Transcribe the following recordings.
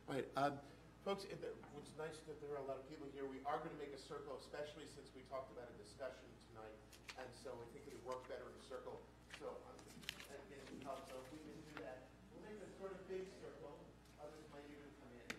All right, folks, it's nice that there are a lot of people here. We are going to make a circle, especially since we talked about a discussion tonight, and so I think it would work better in a circle. So I'm going to get some help. So if we can do that, we'll make a sort of big circle. Others might even come in.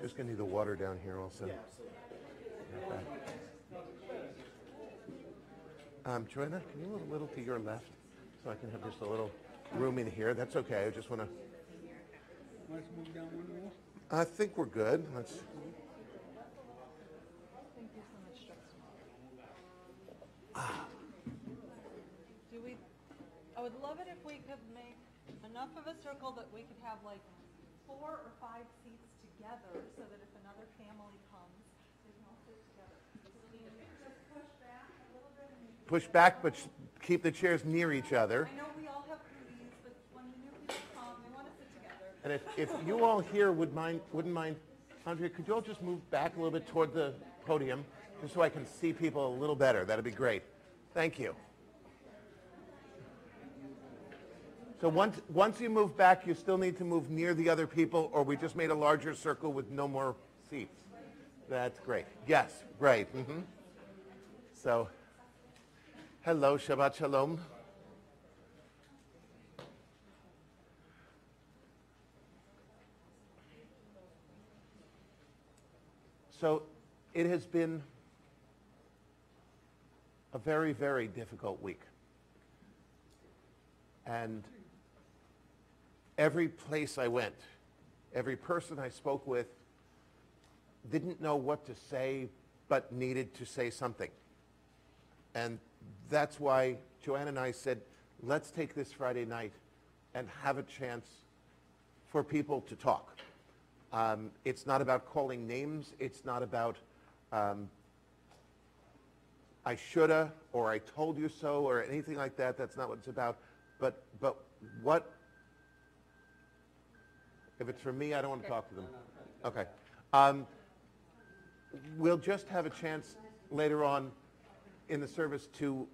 Just going to need the water down here also. Joanna, can you move a little to your left so I can have just a little room in here? That's okay. I just want to. Let's move down one more. I think we're good. Let's. Thank you so much, Justin. I would love it if we could make enough of a circle that we could have like 4 or 5 seats together, so that if another family comes, they can all sit together. So we can just push back a little bit. Push back, but keep the chairs near each other. I know we all have cooties, but when the new people come, they want to sit together. And if you all here wouldn't mind, Andrea, could you all just move back a little bit toward the podium, just so I can see people a little better? That'd be great. Thank you. So once you move back, you still need to move near the other people, or we just made a larger circle with no more seats. That's great. Yes, great. So, hello, Shabbat Shalom. So, it has been a very, very difficult week. And every place I went, every person I spoke with didn't know what to say, but needed to say something. And that's why Joanne and I said, let's take this Friday night and have a chance for people to talk. It's not about calling names. It's not about I shoulda or I told you so or anything like that. That's not what it's about. But what, if it's for me, I don't want to talk to them. Okay. We'll just have a chance later on in the service to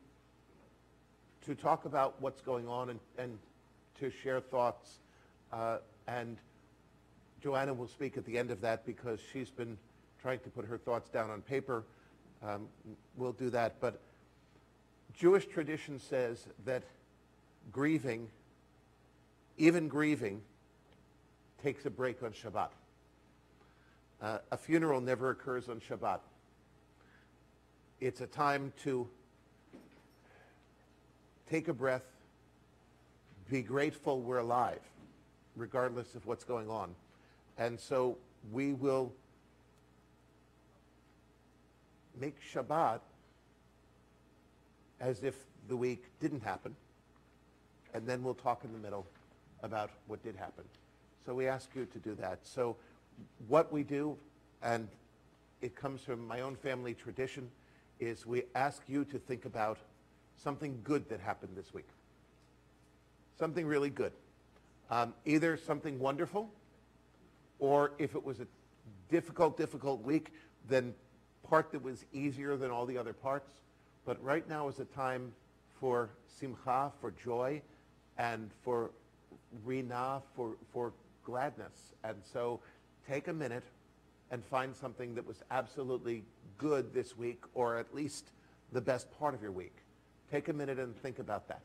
talk about what's going on and to share thoughts. And Joanna will speak at the end of that because she's been trying to put her thoughts down on paper. We'll do that. But Jewish tradition says that grieving, even grieving, takes a break on Shabbat. A funeral never occurs on Shabbat. It's a time to take a breath, be grateful we're alive, regardless of what's going on. And so we will make Shabbat as if the week didn't happen, and then we'll talk in the middle about what did happen. So we ask you to do that. So what we do, and it comes from my own family tradition, is we ask you to think about something good that happened this week. Something really good. Either something wonderful, or if it was a difficult week, then part that was easier than all the other parts. But right now is a time for simcha, for joy, and for rina, for gladness. And so take a minute and find something that was absolutely good this week, or at least the best part of your week. Take a minute and think about that.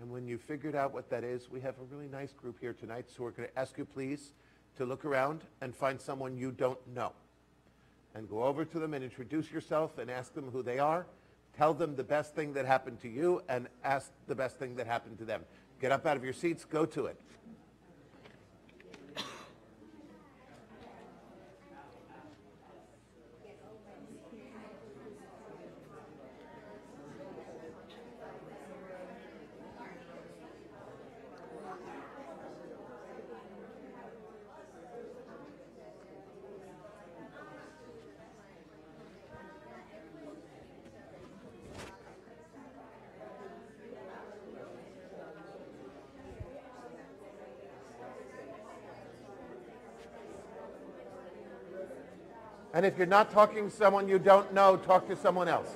And when you figured out what that is, we have a really nice group here tonight, so we're going to ask you please to look around and find someone you don't know. And go over to them and introduce yourself and ask them who they are. Tell them the best thing that happened to you and ask the best thing that happened to them. Get up out of your seats, go to it. And if you're not talking to someone you don't know, talk to someone else.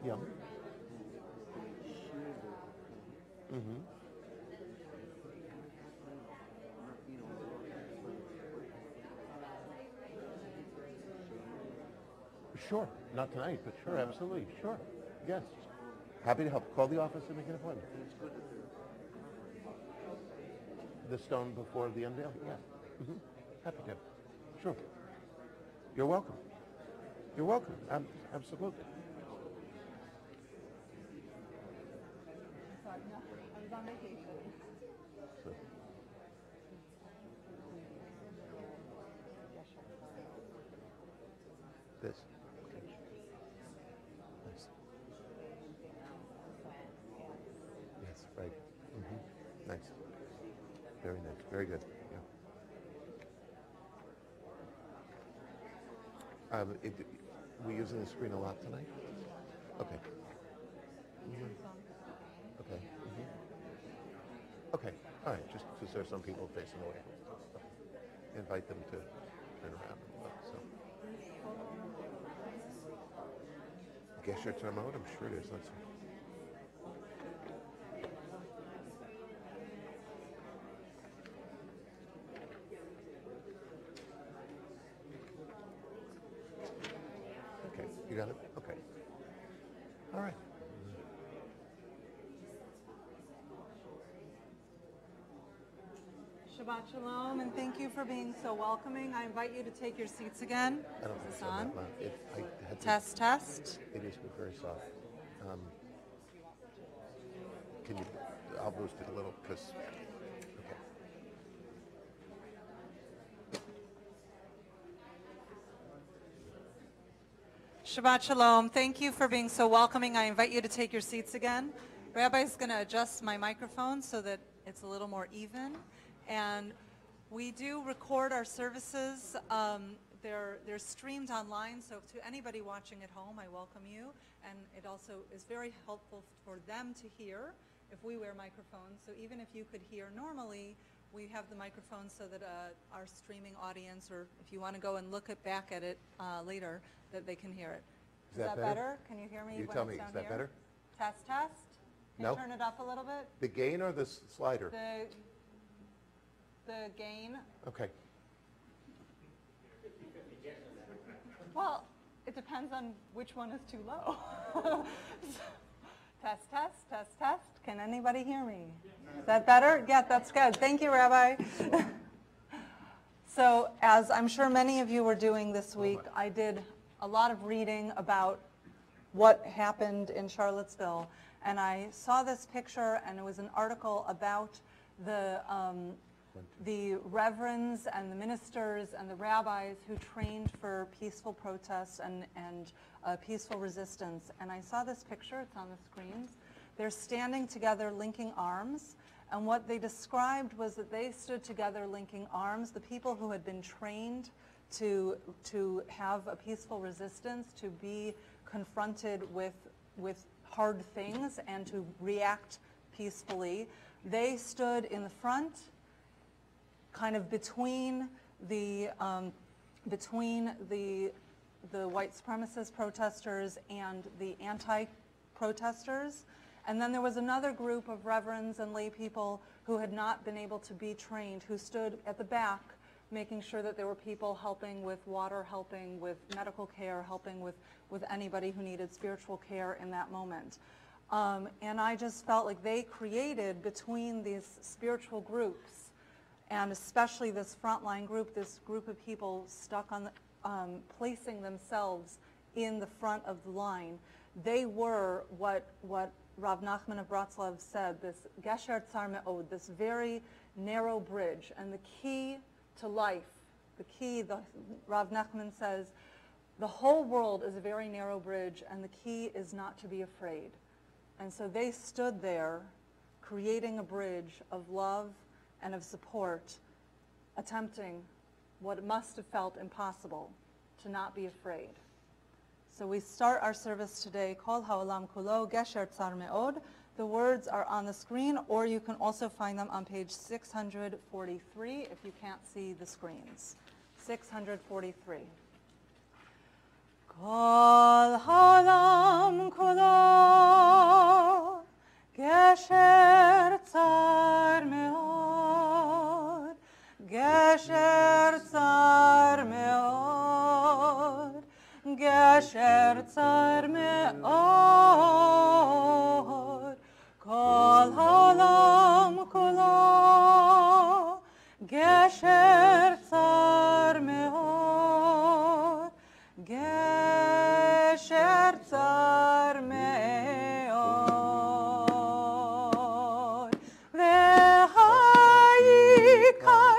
Yeah. Mm-hmm. Sure, not tonight, but sure, absolutely, sure, yes. Happy to help. Call the office and make an appointment. The stone before the unveil, yes. Mm-hmm. Happy to. Sure. You're welcome. You're welcome, absolutely. Sorry, no, I was on vacation. So, this. Nice. Yes, right. Mm-hmm. Nice. Very nice. Very good. Yeah. We using the screen a lot tonight? Okay. Mm-hmm. Okay. Mm-hmm. Okay. All right. Just because there's some people facing away. Okay. Invite them to turn around and look. So. Gesher Tamod, I'm sure it is. Let's see. Okay, you got it? Okay. All right. Shabbat Shalom, and thank you for being so welcoming. I invite you to take your seats again. I don't Is think this so on? that loud. I had to, Test, test. It is very soft. Can you? I'll boost it a little because. Okay. Shabbat Shalom. Thank you for being so welcoming. I invite you to take your seats again. Rabbi's going to adjust my microphone so that it's a little more even. And we do record our services. They're streamed online, so to anybody watching at home, I welcome you. And it also is very helpful for them to hear if we wear microphones. So even if you could hear normally, we have the microphones so that our streaming audience, or if you want to go and look back at it later, that they can hear it. Is that better? Can you hear me? You when tell it's me. down Is that here? better? Test, test. Can No. you turn it up a little bit? The gain or the slider? The gain. Okay. Well, it depends on which one is too low. Test, test, test, test. Can anybody hear me? Is that better? Yeah, that's good. Thank you, Rabbi. So, as I'm sure many of you were doing this week, I did a lot of reading about what happened in Charlottesville. And I saw this picture, and it was an article about the reverends and the ministers and the rabbis who trained for peaceful protest and peaceful resistance. And I saw this picture, it's on the screens. They're standing together, linking arms. And what they described was that they stood together, linking arms. The people who had been trained to have a peaceful resistance, to be confronted with hard things and to react peacefully. They stood in the front, kind of between the white supremacist protesters and the anti-protesters. And then there was another group of reverends and lay people who had not been able to be trained, who stood at the back, making sure that there were people helping with water, helping with medical care, helping with anybody who needed spiritual care in that moment. And I just felt like they created between these spiritual groups, and especially this frontline group, this group of people stuck on placing themselves in the front of the line. They were what Rav Nachman of Bratslav said, this Gesher Tzar Me'od, this very narrow bridge. And the key to life, Rav Nachman says, the whole world is a very narrow bridge, and the key is not to be afraid. And so they stood there, creating a bridge of love and of support, attempting what must have felt impossible, to not be afraid. So we start our service today, Kol Ha'olam Kulo, Gesher Tzar Me'od. The words are on the screen, or you can also find them on page 643 if you can't see the screens. 643. Kol Ha'olam Kulo, Gesher Tzar Me'od, Gesher Tzar Me'od, Gesher Tzar Me'od, Kol Ha'olam Kulo, Gesher Tzar Me'od, Gesher Tzar Me'od, V'ha'ikar,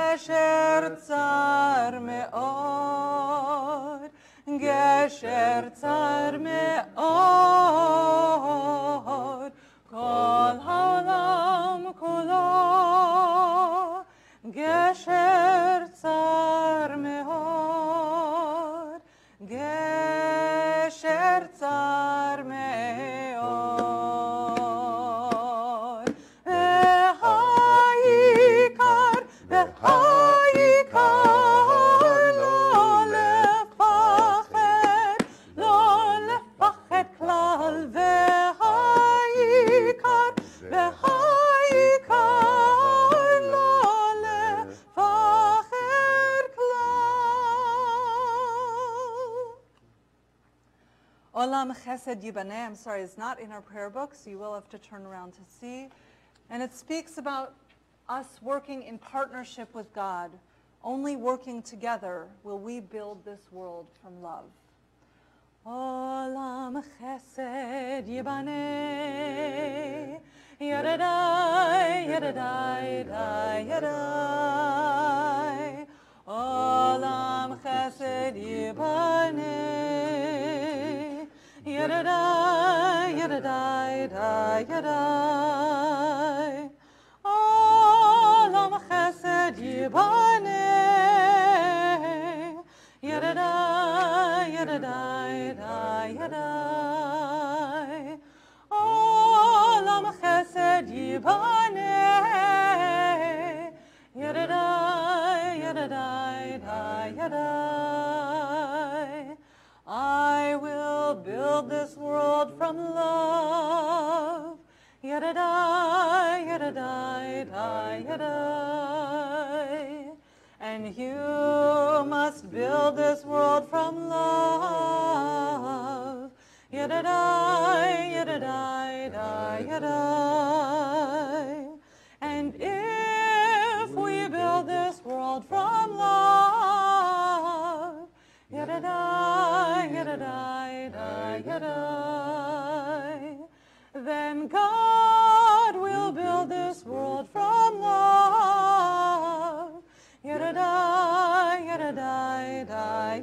Gesher Tzar Me'od, Gesher Tzar Me'od, Kol Ha'olam Kulo, Gesher Tzar Me'od, Gesher Tzar Me'od, V'ha'ikar, V'ha'ikar, lo lefachet klal, V'ha'ikar, V'ha'ikar, lo lefachet klal. Olam Chesed Yibaneh, I'm sorry, it's not in our prayer book, so you will have to turn around to see. And it speaks about us working in partnership with God. Only working together will we build this world from love. Olam Chesed Yibaneh, Yadadai, Yadadai, Yadadai. Olam Chesed Yibaneh, Yadadai, Yadadai, Yadadai. Olam Chesed Yibaneh, Yadadai, Yadadai, Yadadai. Olam Chesed Yibaneh, Yadadai, Yadadai, Yadadai. I will build this world from love. Yadadai, Yadadai, Yadadai. Yadai. And you must build this world from love. Yadai, yadai, yadai. And if we build this world from love, yadai, yadai, yadai, then God will build this world from love. Yadai, yadai,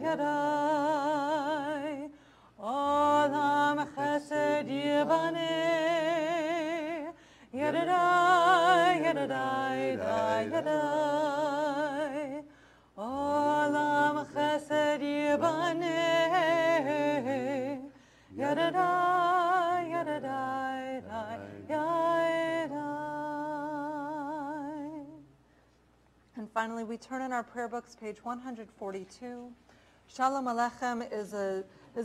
yadai. Olam chesed yibaneh. Yadai, yadai, yadai. Olam chesed yibaneh. Yadai, yadai, yadai. And finally, we turn in our prayer books, page 142. Shalom Aleichem is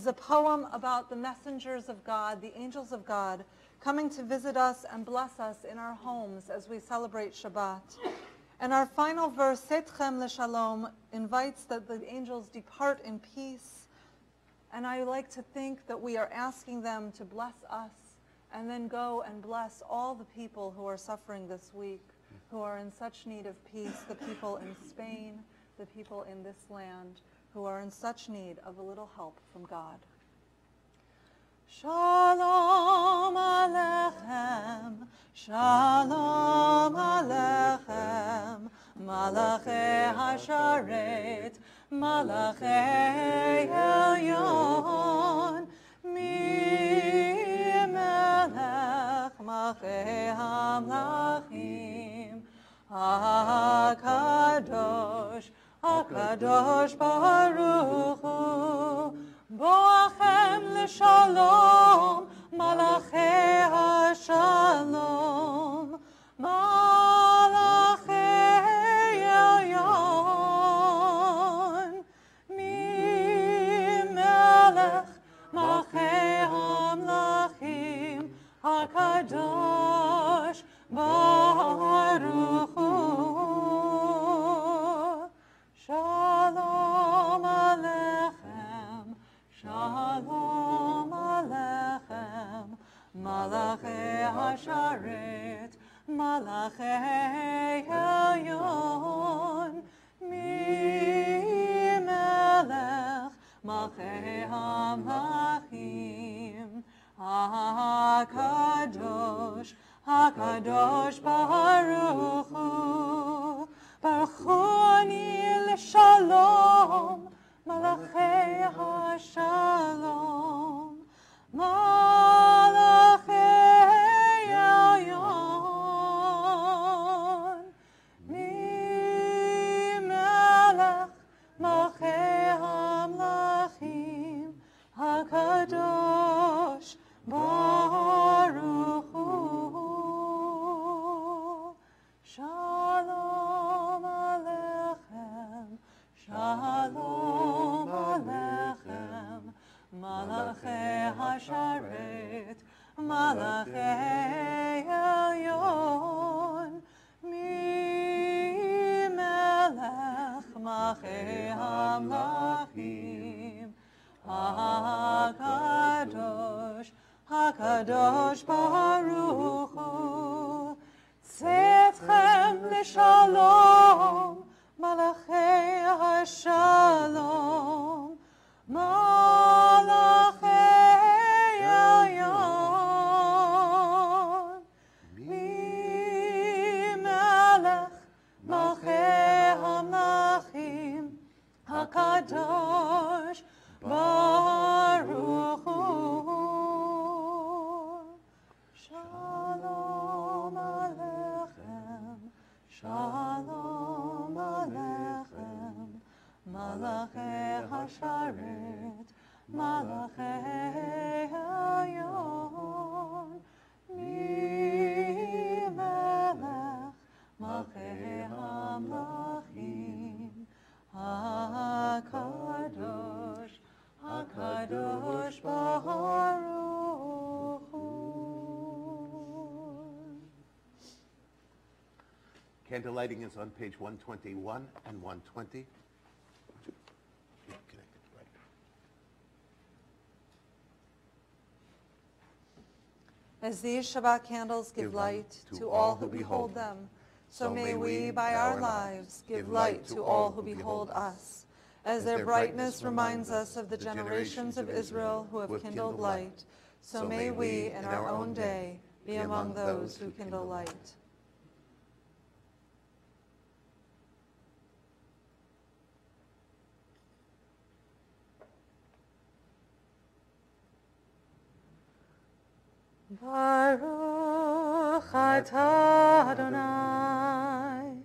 a poem about the messengers of God, the angels of God, coming to visit us and bless us in our homes as we celebrate Shabbat. And our final verse, Setchem L'Shalom, invites that the angels depart in peace. And I like to think that we are asking them to bless us and then go and bless all the people who are suffering this week, who are in such need of peace, the people in Spain, the people in this land, who are in such need of a little help from God. Shalom Aleichem, Shalom Aleichem, Malachei Hasharet, Malachei Elyon, Mi Melech Malchei Hamlachim, HaKadosh, HaKadosh Baruch Hu, Boachem L'Shalom, Malachei HaShalom, Malachei Elyon, Mi Melech Malchei Hamlachim, HaKadosh Baruch Hu. Shalom Aleichem, Shalom Aleichem, Malachei Hasharet, Malachei Elyon, Mi Melech Malchei Hamlachim, HaKadosh, HaKadosh Baruch Hu, Baruch Hu L'Shalom, Malachei HaShalom, Malachei Elyon, Mi Melech Malchei Hamlachim, HaKadosh Baruch Hu. Shalom Aleichem, Shalom Aleichem, Malachei Hasharet, Malachei Elyon, Mi Melech Malchei Hamlachim, HaKadosh, HaKadosh Baruch Hu, Tzedchem L'Shalom, Malachei HaShalom, Malachei Elyon, Mi Melech Malchei Hamlachim, HaKadosh Baruch Hu. Shalom Aleichem, Shalom Aleichem, Malachei Hasharet, Candle lighting is on page 121 and 120. Yeah, connected, right. As these Shabbat candles give light to all who behold them, so may we, by our lives, give light to all who behold us. As their brightness reminds us of the generations of Israel who have kindled light, so may we, in our own day, be among those who kindle light. Baruch atah Adonai,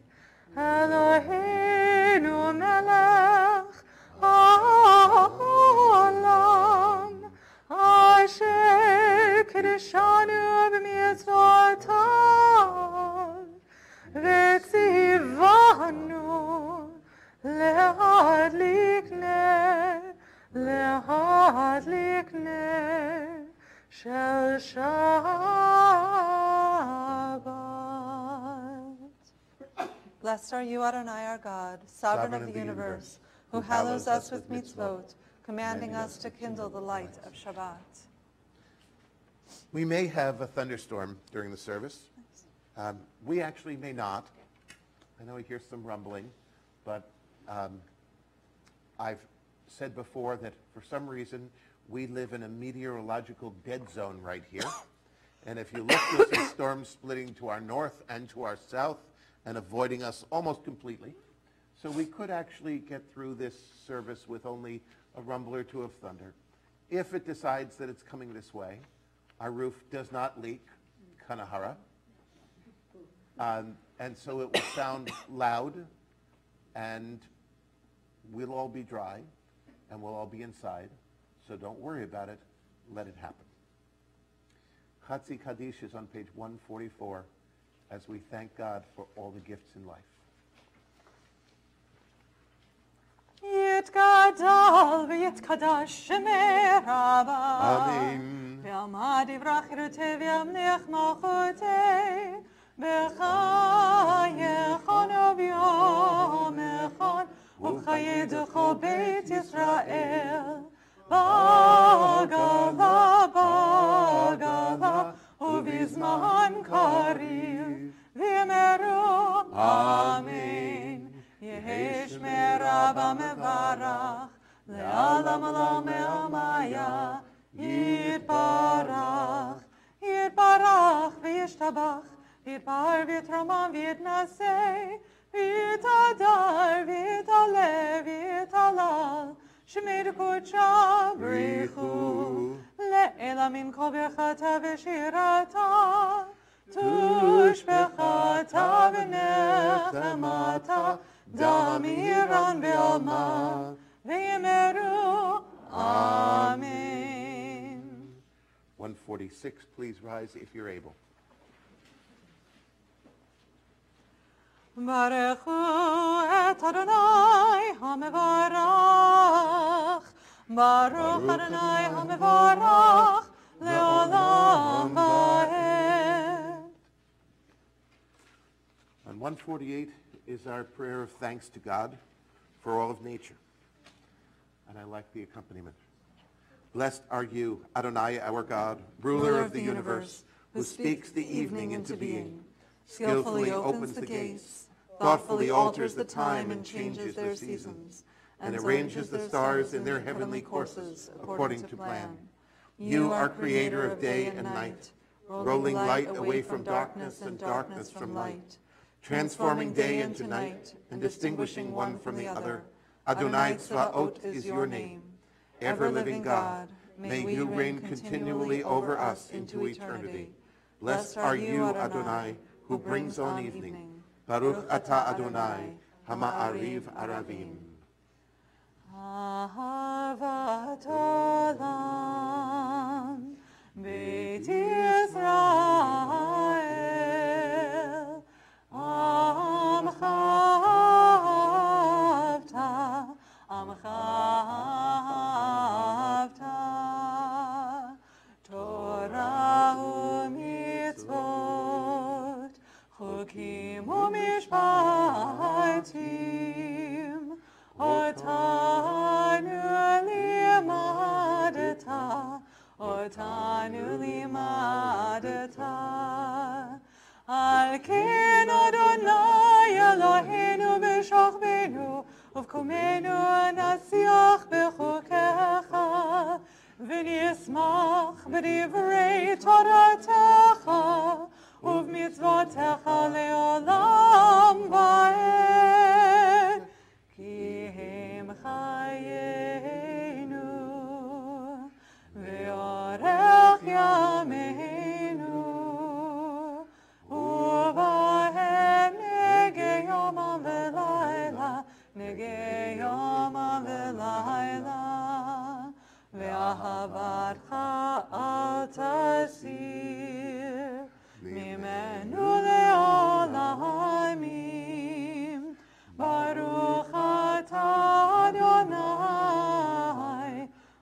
Eloheinu melech haolam, asher kiddushanu b'mitzvotav, v'tzivanu lehadlik ner Shel Shabbat. Blessed are you, Adonai, our God, sovereign of the universe, who hallows us with mitzvot, commanding us to kindle the light of Shabbat. We may have a thunderstorm during the service. We actually may not. I know we hear some rumbling, but I've said before that for some reason we live in a meteorological dead zone right here. And if you look, you'll see storms splitting to our north and to our south and avoiding us almost completely. So we could actually get through this service with only a rumble or two of thunder. If it decides that it's coming this way, our roof does not leak, kanahara. And so it will sound loud, and we'll all be dry, and we'll all be inside. So don't worry about it. Let it happen. Chatzi Kaddish is on page 144 as we thank God for all the gifts in life. Yitgadal v'yitkadash shemei Rabba. Amen. V'yamad yivrach yirutei v'yamnech malchutei. B'cha yechon v'yom echon. U'chayeducho beit Yisrael. Bagala, bagala, ubizman kariv, v'yemeru, amen. Yehesh merabba mevarach, le'alam alam me'amaya, yitbarach, yitbarach, v'yishtabach, yitbar v'yitramam v'yitnaseh, v'yitadar, v'yitalev, v'yitalal, Shemir kucha brichu le'ela min kol bechata v'shirata tush bechata v'nechemata damiran v'alma v'yemeru Amen. 146, please rise if you're able. Barechu et Adonai hamevarach, Baruch Adonai hamevarach, leolam va'ed. On 148 is our prayer of thanks to God for all of nature. And I like the accompaniment. Blessed are you, Adonai, our God, ruler of the universe, who speaks the evening into being, skillfully opens the gates, thoughtfully alters the time and changes their seasons, and arranges the stars in their heavenly courses according to plan. You are creator of day and night, rolling light away from darkness and darkness from light, transforming day into night and distinguishing one from the other. Adonai Tzvaot is your name. Ever-living God, may you reign continually over us into eternity. Blessed are you, Adonai, who brings on evening. Baruch atah Adonai, hama'ariv aravim. Ahavat olam, Beit Yisrael, Amcha avta, Amcha avta, Torah u'mitzvot, Chukim u'mishpatim, Ken Adonai Eloheinu b'shachbenu uvkumenu nasiach b'chukecha v'nismach b'divrei Toratecha uv'mitzvotecha le'olam va'ed ki hem chayenu ve'orech yameinu uvahem negei yomam v'layla negei yomam v'layla ve'ahavatcha al tasir mimenu le'olamim baruch atah Adonai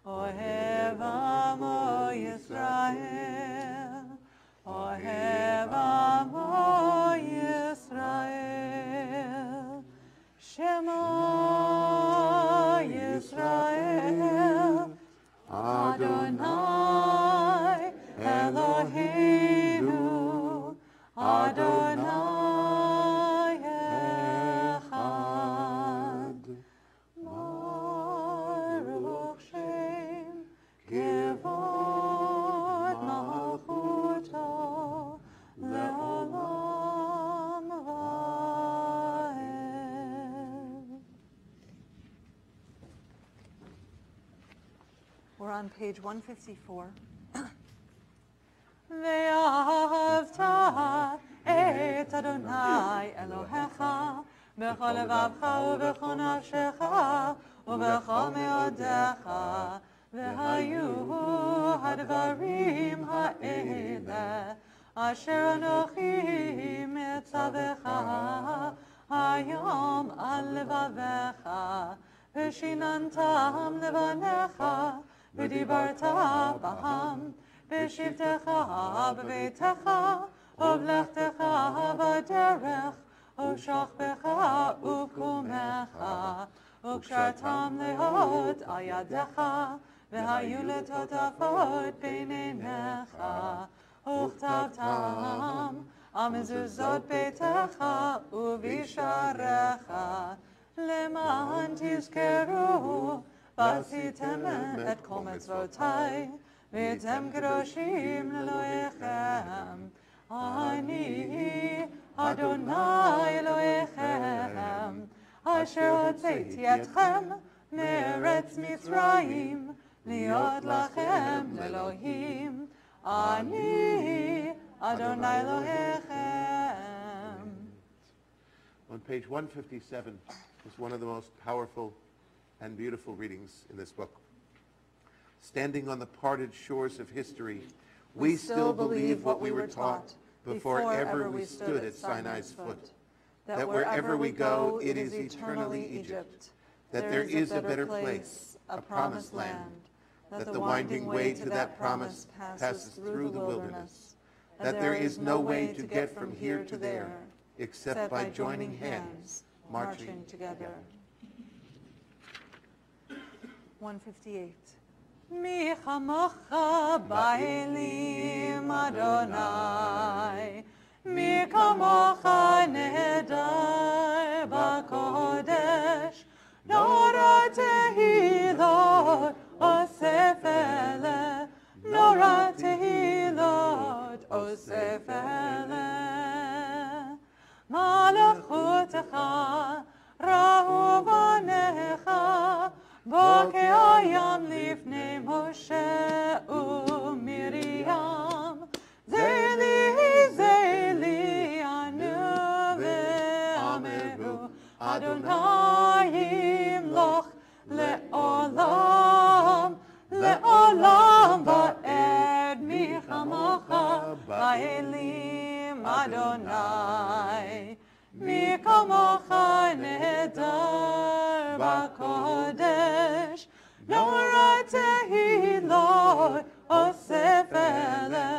ohev amo Yisrael ohev amo Yisrael Shema Yisrael Adonai Eloheinu Adonai Echad Baruch Shem Kevod Malchuto Le'olam Va'ed. We're on page 154. Ve'ahavta et Adonai Elohecha b'chol levavcha u'b'chol nafshecha u'b'chol me'odecha v'hayu hadvarim ha'ele asher anochi mitzavecha hayom al levavecha v'shinantam levanecha v'dibarta b'ham v'shivtecha b'beitecha uv'lechtecha b'derech uv'shachbecha uv'kumecha uv'kshartam lehot al yadecha v'hayu letotafot b'neinecha וכתבתם על מזוזות ביתך ובשעריך למען תזכרו ועשיתם את כל מצוותיי והייתם קדושים לאלוהיכם אני אדוני אלוהיכם אשר הוצאתי אתכם מארץ מצרים להיות לכם לאלוהים אני אדוני אלוהיכם. On page 157 is one of the most powerful and beautiful readings in this book. Standing on the parted shores of history, we still believe what we were taught before ever we stood at Sinai's foot, that wherever we go, it is eternally Egypt, that there is a better place, a promised land, that the winding way to that promise passes through the wilderness, that there is no way to get from here to there except by joining hands, marching together. 158. Mi chamocha ba'elim Adonai, mi kamocha nehedar b'kodesh, nora tehilot osef ele, nora tehilot osef ele. Malachutecha rahu banecha, bo ke'ayam lifnei Moshe u'Miriam, zeli anu ve'ameru, Adonai yimloch le'olam va'ed mi chamocha ba'elim Adonai, mi kamocha nehedar b'kodesh, nora tehilot osef ele,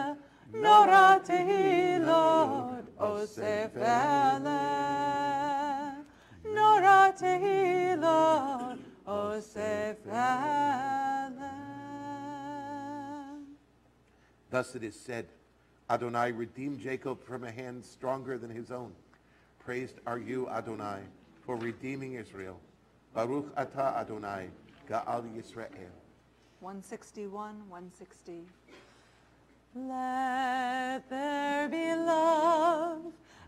nora tehilot osef ele, nora tehilot osef ele. Thus it is said, Adonai redeemed Jacob from a hand stronger than his own. Praised are you, Adonai, for redeeming Israel. Baruch atah Adonai, Ga'al Yisrael. 161, 160. Let there be love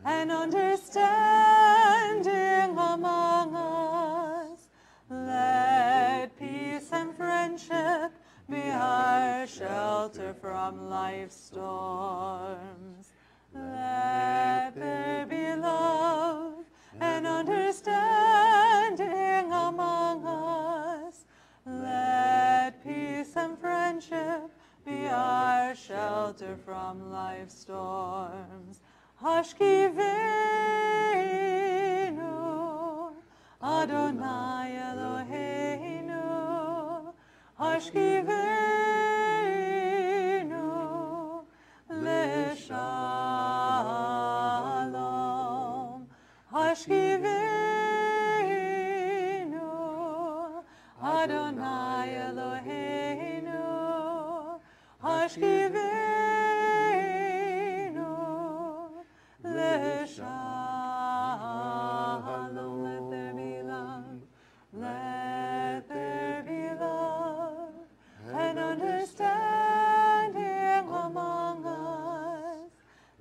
and understanding among us. Let peace and friendship be our shelter from life's storms. Let there be love and understanding among us. Let peace and friendship be our shelter from life's storms. Hashkivenu, Adonai Eloheinu, Hashkivenu, Leshalom, Hashkivenu, Adonai Eloheinu, Hashkivenu, Leshalom. Let there be love, let there be love, and understanding among us.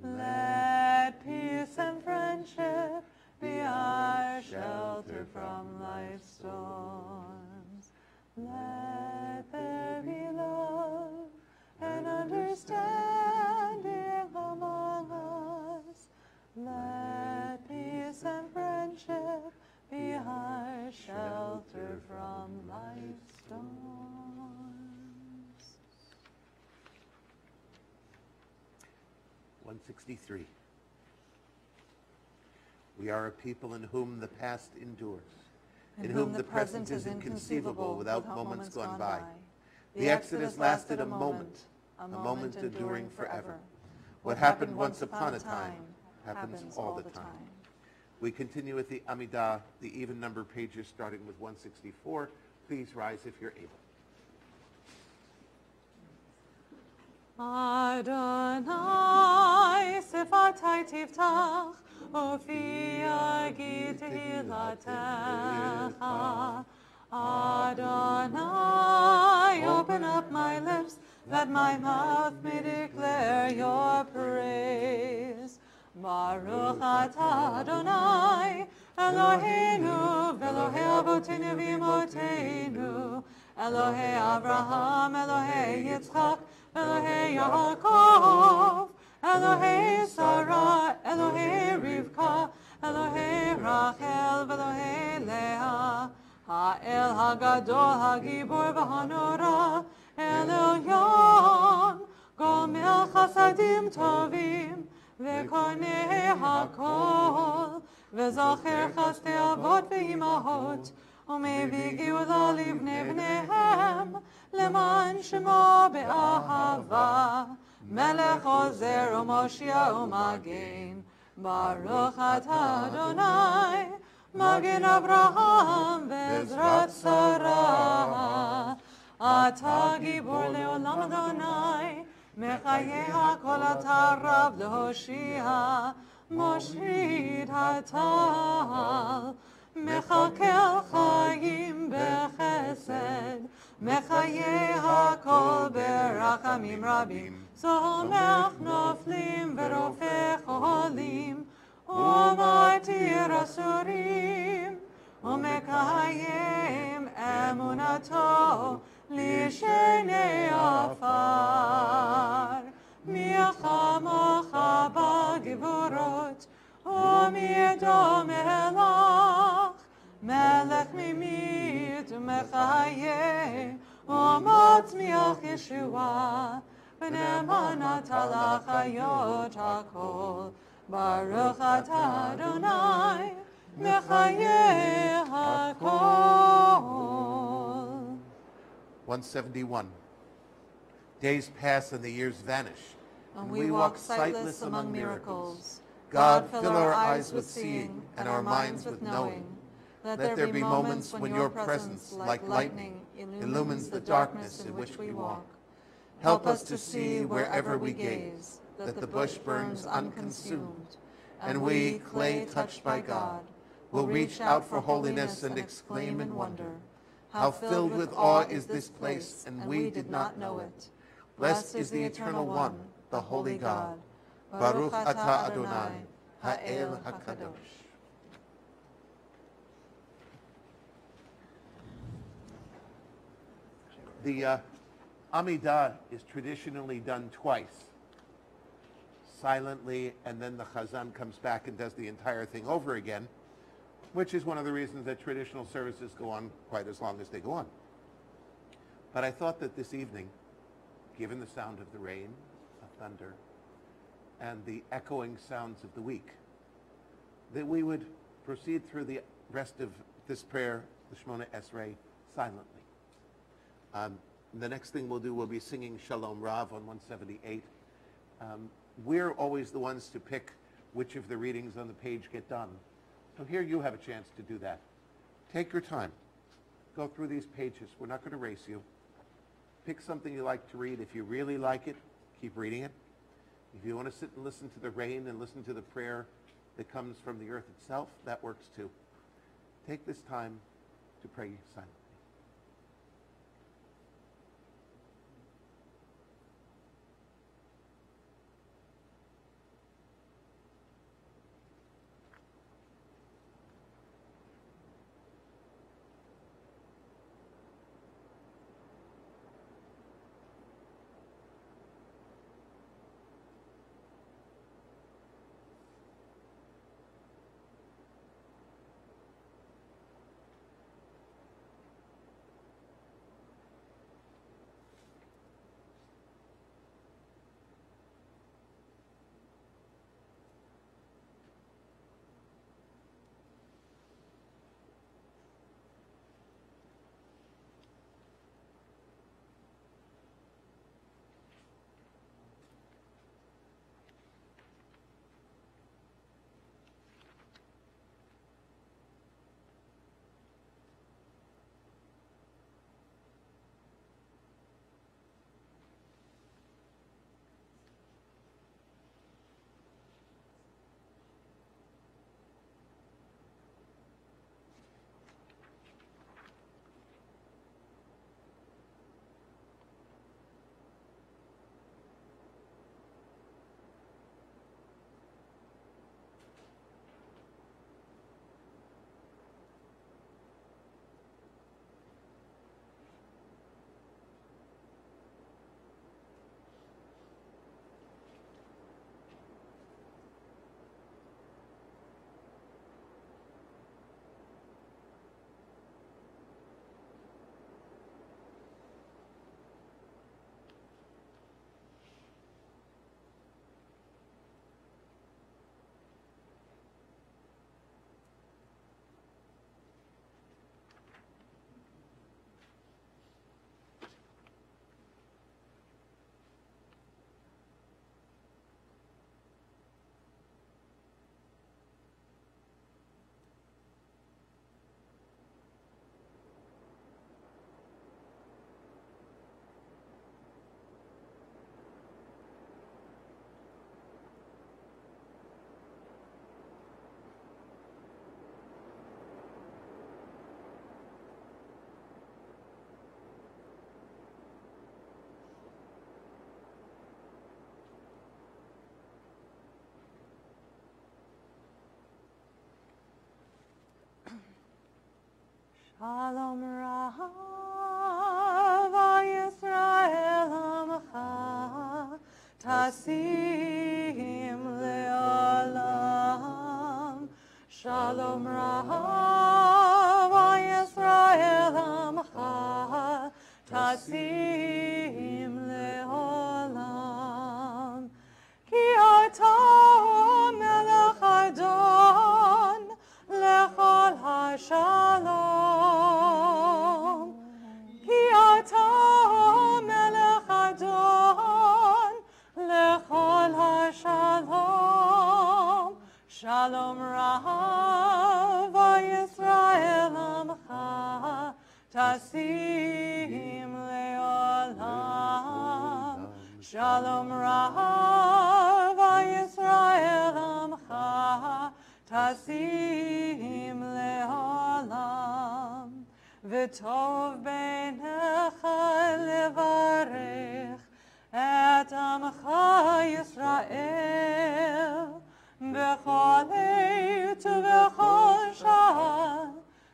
Let peace and friendship be our shelter from life's storms. Let there be love and understanding among us. Let peace and friendship be our shelter from life's storms. 163. We are a people in whom the past endures, in whom the present is inconceivable without moments gone by. The Exodus lasted a moment enduring forever. What happened once upon a time happens all the time. We continue with the Amidah, the even number pages starting with 164. Please rise if you're able. Adonai sifatai tiftach ufi yagid hilatecha. Adonai, open up my lips, that my mouth may declare your praise. Baruch atah Adonai, Eloheinu, v'Elohei avotenu v'imotenu, Elohei Avraham, Elohei Yitzchak, Elohei Yaakov, Elohei Sarah, Elohei Rivka, Elohei Rachel, v'Elohei Leah, Ha'el Hagadol, Hagibor v'Hanora, El Elyon, Gomel Chasadim Tovim, V'Konei HaKol, V'Zocher Chastei Avot v'Imahot, U'Mevii Geula Livnei Bneihem, Leman Shemo Be'ahava, Melech Ozer u'Moshia u'Magen, Baruch atah Adonai, Magen Avraham ve'Ezrat Sarah, Atah Gibor le'olam Adonai, Mechayeh HaKol atah Rav le'Hoshia, Moshid hatal, Mechakel Chayim bechesed, Mechayeh HaKol berachamim rabim, Somech noflim ve'rofeh cholim, U'matir asurim, U'mekayim emunato lishenei afar. Mi chamocha b'gevurot, U'mi domelach, Melech mimit u'mechayeh, U'matzmiach Yeshua, V'ne'emanat halachayot hakol. Baruch atah Adonai, Mechayeh hakol. 171. Days pass and the years vanish, And we walk sightless among miracles. God, fill our eyes with seeing and our minds with knowing. Let there be moments when your presence, like lightning, illumines the darkness in which we walk. Help us to see wherever we gaze that the bush burns unconsumed, and we, clay touched by God, will reach out for holiness and exclaim in wonder, how filled with awe is this place, and we did not know it. Blessed is the Eternal One, the Holy God. Baruch atah Adonai, ha'el hakadosh. The Amidah is traditionally done twice, silently, and then the Chazan comes back and does the entire thing over again, which is one of the reasons that traditional services go on quite as long as they go on. But I thought that this evening, given the sound of the rain, of thunder, and the echoing sounds of the week, that we would proceed through the rest of this prayer, the Shemona Esrei, silently. The next thing we'll do, we'll be singing Shalom Rav on 178. We're always the ones to pick which of the readings on the page get done. So here you have a chance to do that. Take your time. Go through these pages. We're not going to race you. Pick something you like to read. If you really like it, keep reading it. If you want to sit and listen to the rain and listen to the prayer that comes from the earth itself, that works too. Take this time to pray silently. Shalom Rav Yisrael Amcha Tasim Leolam. Shalom Rav Yisrael Amcha Tasim Leolam. Ki ata melech Adon lechol hashalom. Ki ata melech Adon lechol hashalom. Shalom Rav Yisrael Amcha Tasim Leolam. Shalom Rav וטוב בעיניך לברך את עמך ישראל בכל עת ובכל שעה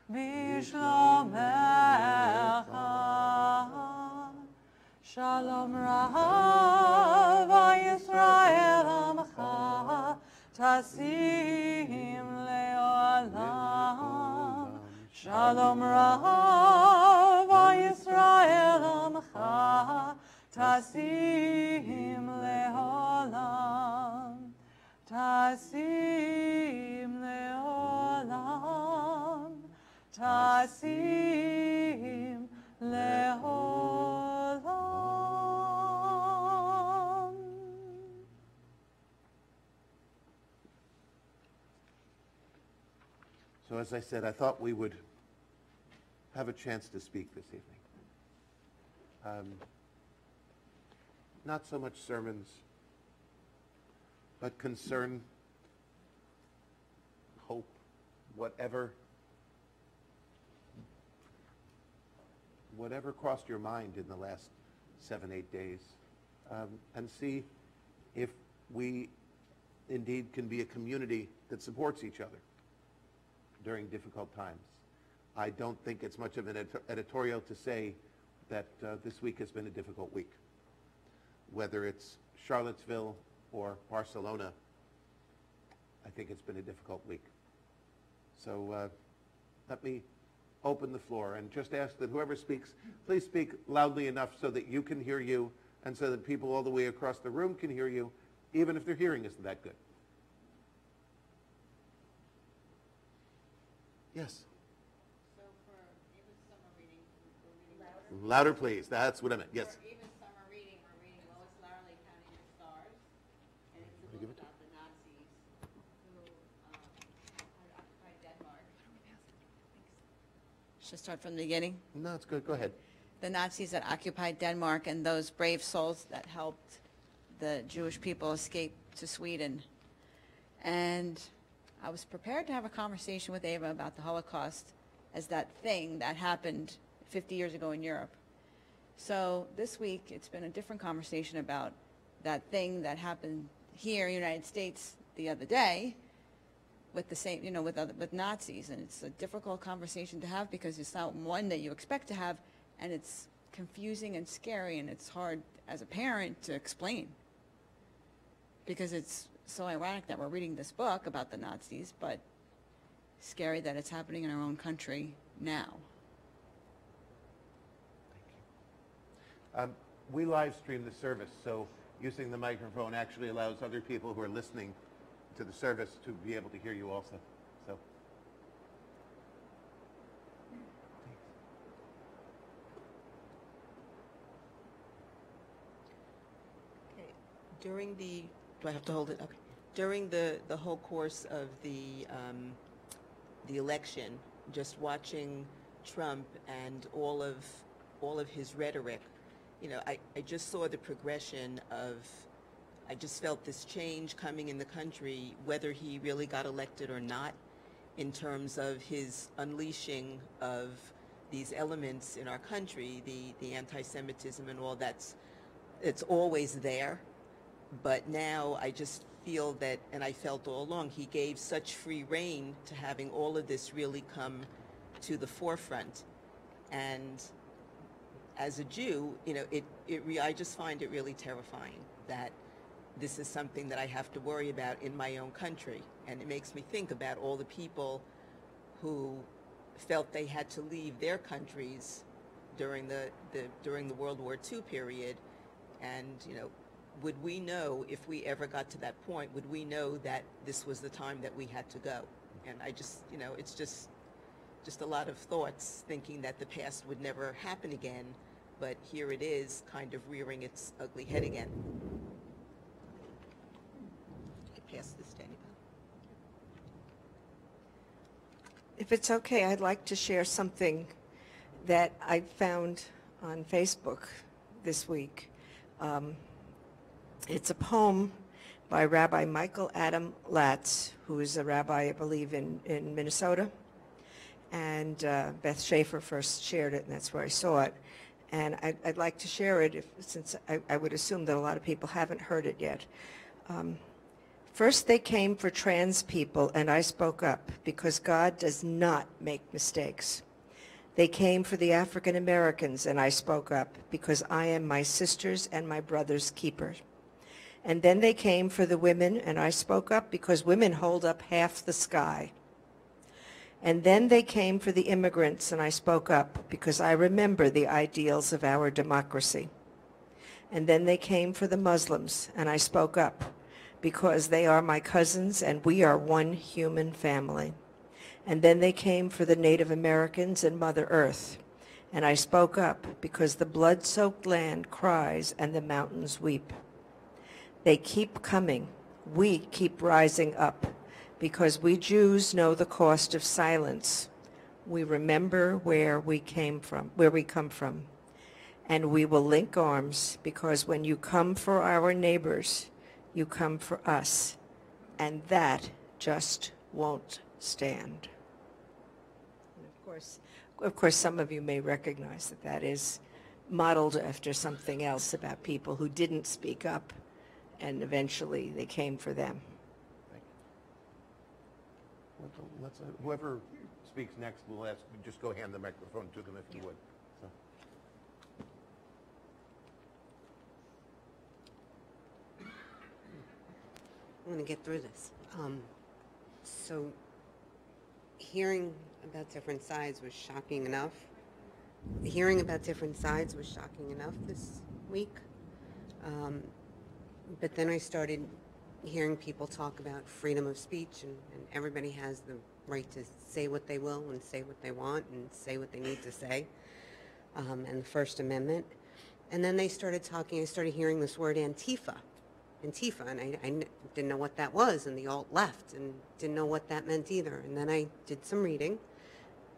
בשלומך. שלום רב ישראל עמך תשים לעולם. שלום רב ישראל עמך תשים לעולם. תשים לעולם. תשים לעולם. So as I said, I thought we would have a chance to speak this evening. Not so much sermons, but concern, hope, whatever crossed your mind in the last 7-8 days, and see if we indeed can be a community that supports each other during difficult times. I don't think it's much of an editorial to say that this week has been a difficult week. Whether it's Charlottesville or Barcelona, I think it's been a difficult week. So let me open the floor and just ask that whoever speaks, please speak loudly enough so that you can hear you and so that people all the way across the room can hear you, even if their hearing isn't that good. Yes? So for Ava's summer reading, we're reading Louder, please. That's what I meant. Yes. For Ava's summer reading, we're reading Lois Larrley, Counting Your Stars, and it's a Give book it to- about the Nazis who had occupied Denmark. Should I start from the beginning? No, it's good. Go ahead. The Nazis that occupied Denmark and those brave souls that helped the Jewish people escape to Sweden. And I was prepared to have a conversation with Ava about the Holocaust as that thing that happened 50 years ago in Europe. So this week, it's been a different conversation about that thing that happened here in the United States the other day with the same, with Nazis. And it's a difficult conversation to have because it's not one that you expect to have, and it's confusing and scary, and it's hard as a parent to explain because it's so ironic that we're reading this book about the Nazis, but scary that it's happening in our own country now. We live stream the service, so using the microphone actually allows other people who are listening to the service to be able to hear you also. So. Okay. During the, do I have to hold it? Okay. During the whole course of the election, just watching Trump and all of his rhetoric, I just saw the progression of, I just felt this change coming in the country, whether he really got elected or not, in terms of his unleashing of these elements in our country, the anti-Semitism and all that's, it's always there. But now I just feel that, and I felt all along, he gave such free rein to having all of this really come to the forefront. And as a Jew, I just find it really terrifying that this is something that I have to worry about in my own country. And it makes me think about all the people who felt they had to leave their countries during the World War II period. And, would we know, if we ever got to that point, would we know that this was the time that we had to go? And I just, it's just a lot of thoughts, thinking that the past would never happen again, but here it is, kind of rearing its ugly head again. I pass this to anybody. If it's okay, I'd like to share something that I found on Facebook this week. It's a poem by Rabbi Michael Adam Latz, who is a rabbi, I believe, in Minnesota. and Beth Schaefer first shared it, and that's where I saw it. And I'd like to share it, since I would assume that a lot of people haven't heard it yet. First, they came for trans people, and I spoke up, because God does not make mistakes. They came for the African Americans, and I spoke up, because I am my sister's and my brother's keeper. And then they came for the women, and I spoke up, because women hold up half the sky. And then they came for the immigrants, and I spoke up, because I remember the ideals of our democracy. And then they came for the Muslims, and I spoke up, because they are my cousins, and we are one human family. And then they came for the Native Americans and Mother Earth, and I spoke up, because the blood-soaked land cries and the mountains weep. They keep coming. We keep rising up, because we Jews know the cost of silence. We remember where we come from. And we will link arms, because when you come for our neighbors, you come for us. And that just won't stand. And of course, some of you may recognize that that is modeled after something else about people who didn't speak up, and eventually they came for them. Whoever speaks next, we'll ask, just go hand the microphone to them if you would. So. I'm going to get through this. So hearing about different sides was shocking enough. Hearing about different sides was shocking enough this week. But then I started hearing people talk about freedom of speech, and everybody has the right to say what they will and say what they want and say what they need to say, and the First Amendment. And then they started talking, I started hearing this word Antifa, and I didn't know what that was, and the alt-left, and didn't know what that meant either. And then I did some reading,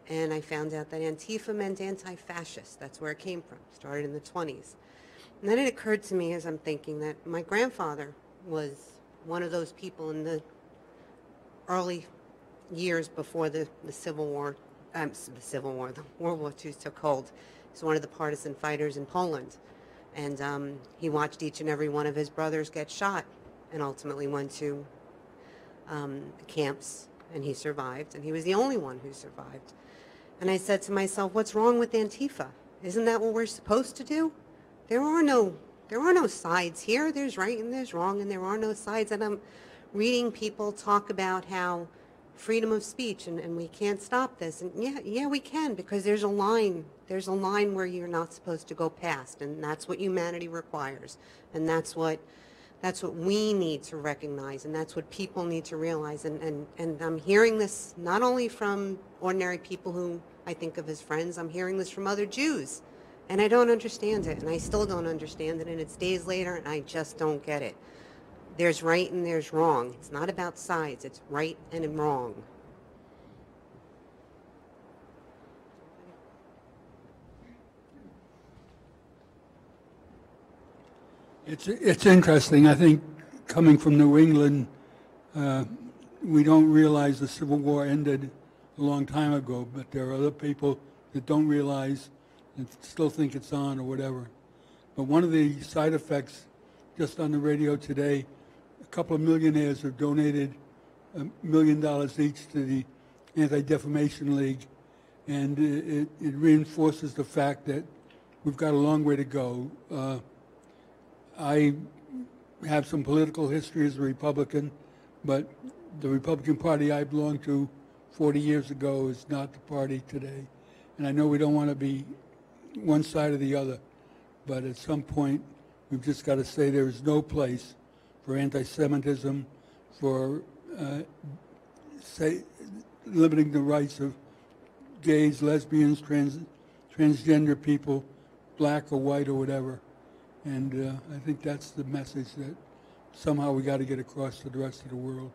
and I found out that Antifa meant anti-fascist. That's where it came from, started in the 20s. And then it occurred to me as I'm thinking that my grandfather was one of those people in the early years before the World War II took hold. He's one of the partisan fighters in Poland. And he watched each and every one of his brothers get shot, and ultimately went to camps, and he survived, and he was the only one who survived. And I said to myself, what's wrong with Antifa? Isn't that what we're supposed to do? There are no sides here. There's right and there's wrong, and there are no sides. And I'm reading people talk about how freedom of speech, and we can't stop this. And yeah, we can, because there's a line. There's a line where you're not supposed to go past, and that's what humanity requires. And that's what we need to recognize, and that's what people need to realize. And I'm hearing this not only from ordinary people who I think of as friends, I'm hearing this from other Jews. And I don't understand it, and I still don't understand it, and it's days later, and I just don't get it. There's right and there's wrong. It's not about sides. It's right and wrong. It's interesting. I think coming from New England, we don't realize the Civil War ended a long time ago, but there are other people that don't realize and still think it's on or whatever. But one of the side effects, just on the radio today, a couple of millionaires have donated $1 million each to the Anti-Defamation League, and it reinforces the fact that we've got a long way to go. I have some political history as a Republican, but the Republican Party I belonged to 40 years ago is not the party today. And I know we don't want to be one side or the other, but at some point we've just got to say there is no place for anti-Semitism, for limiting the rights of gays, lesbians, transgender people, black or white or whatever. And I think that's the message that somehow we got to get across to the rest of the world.